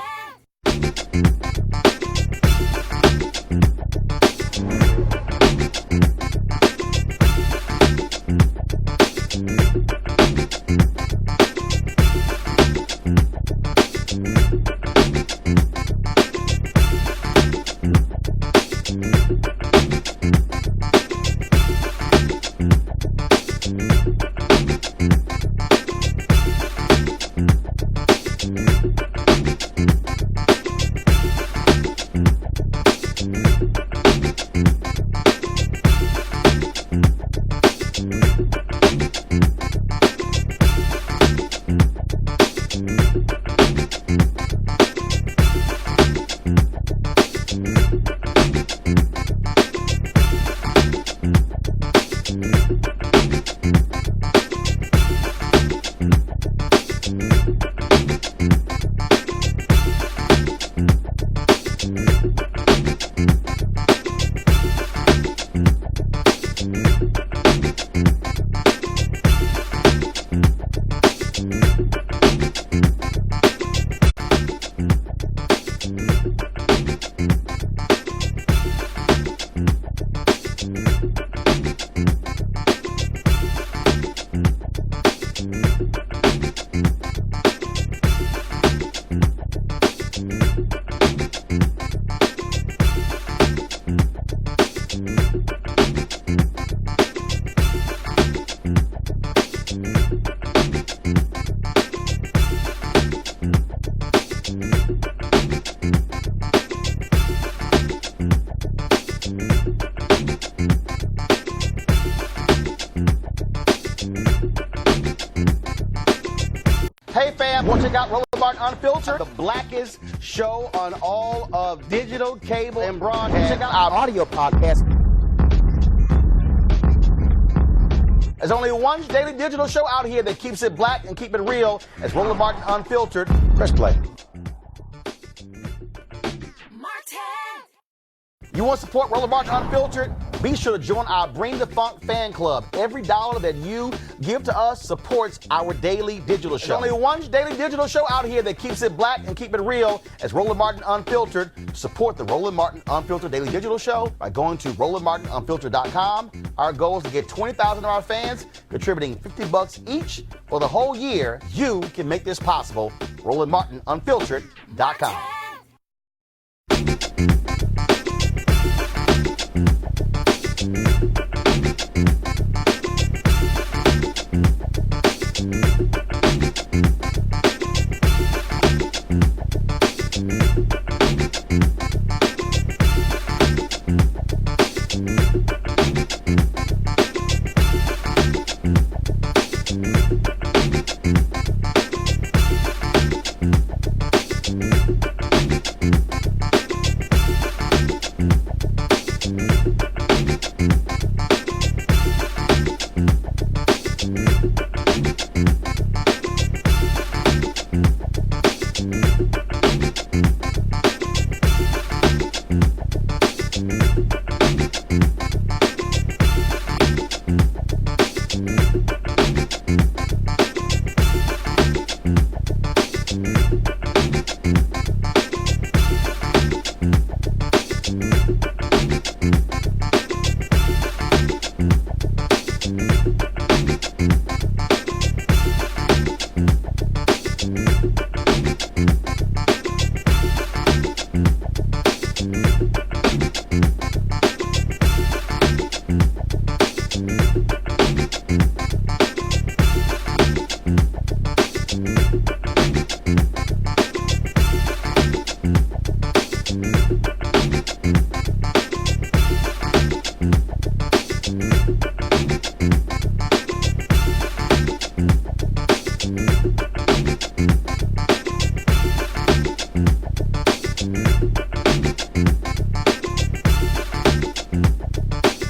Hey fam, want to check out Roland Martin Unfiltered? The blackest show on all of digital, cable, and broadcast. Check out our audio podcast. There's only one daily digital show out here that keeps it black and keep it real. It's Roland Martin Unfiltered. Press play. You want to support Roland Martin Unfiltered? Be sure to join our Bring the Funk fan club. Every dollar that you give to us supports our daily digital show. There's only one daily digital show out here that keeps it black and keep it real. It's Roland Martin Unfiltered. Support the Roland Martin Unfiltered daily digital show by going to RolandMartinUnfiltered.com. Our goal is to get 20,000 of our fans contributing $50 each for the whole year. You can make this possible. RolandMartinUnfiltered.com.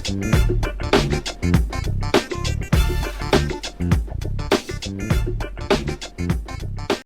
Thank you.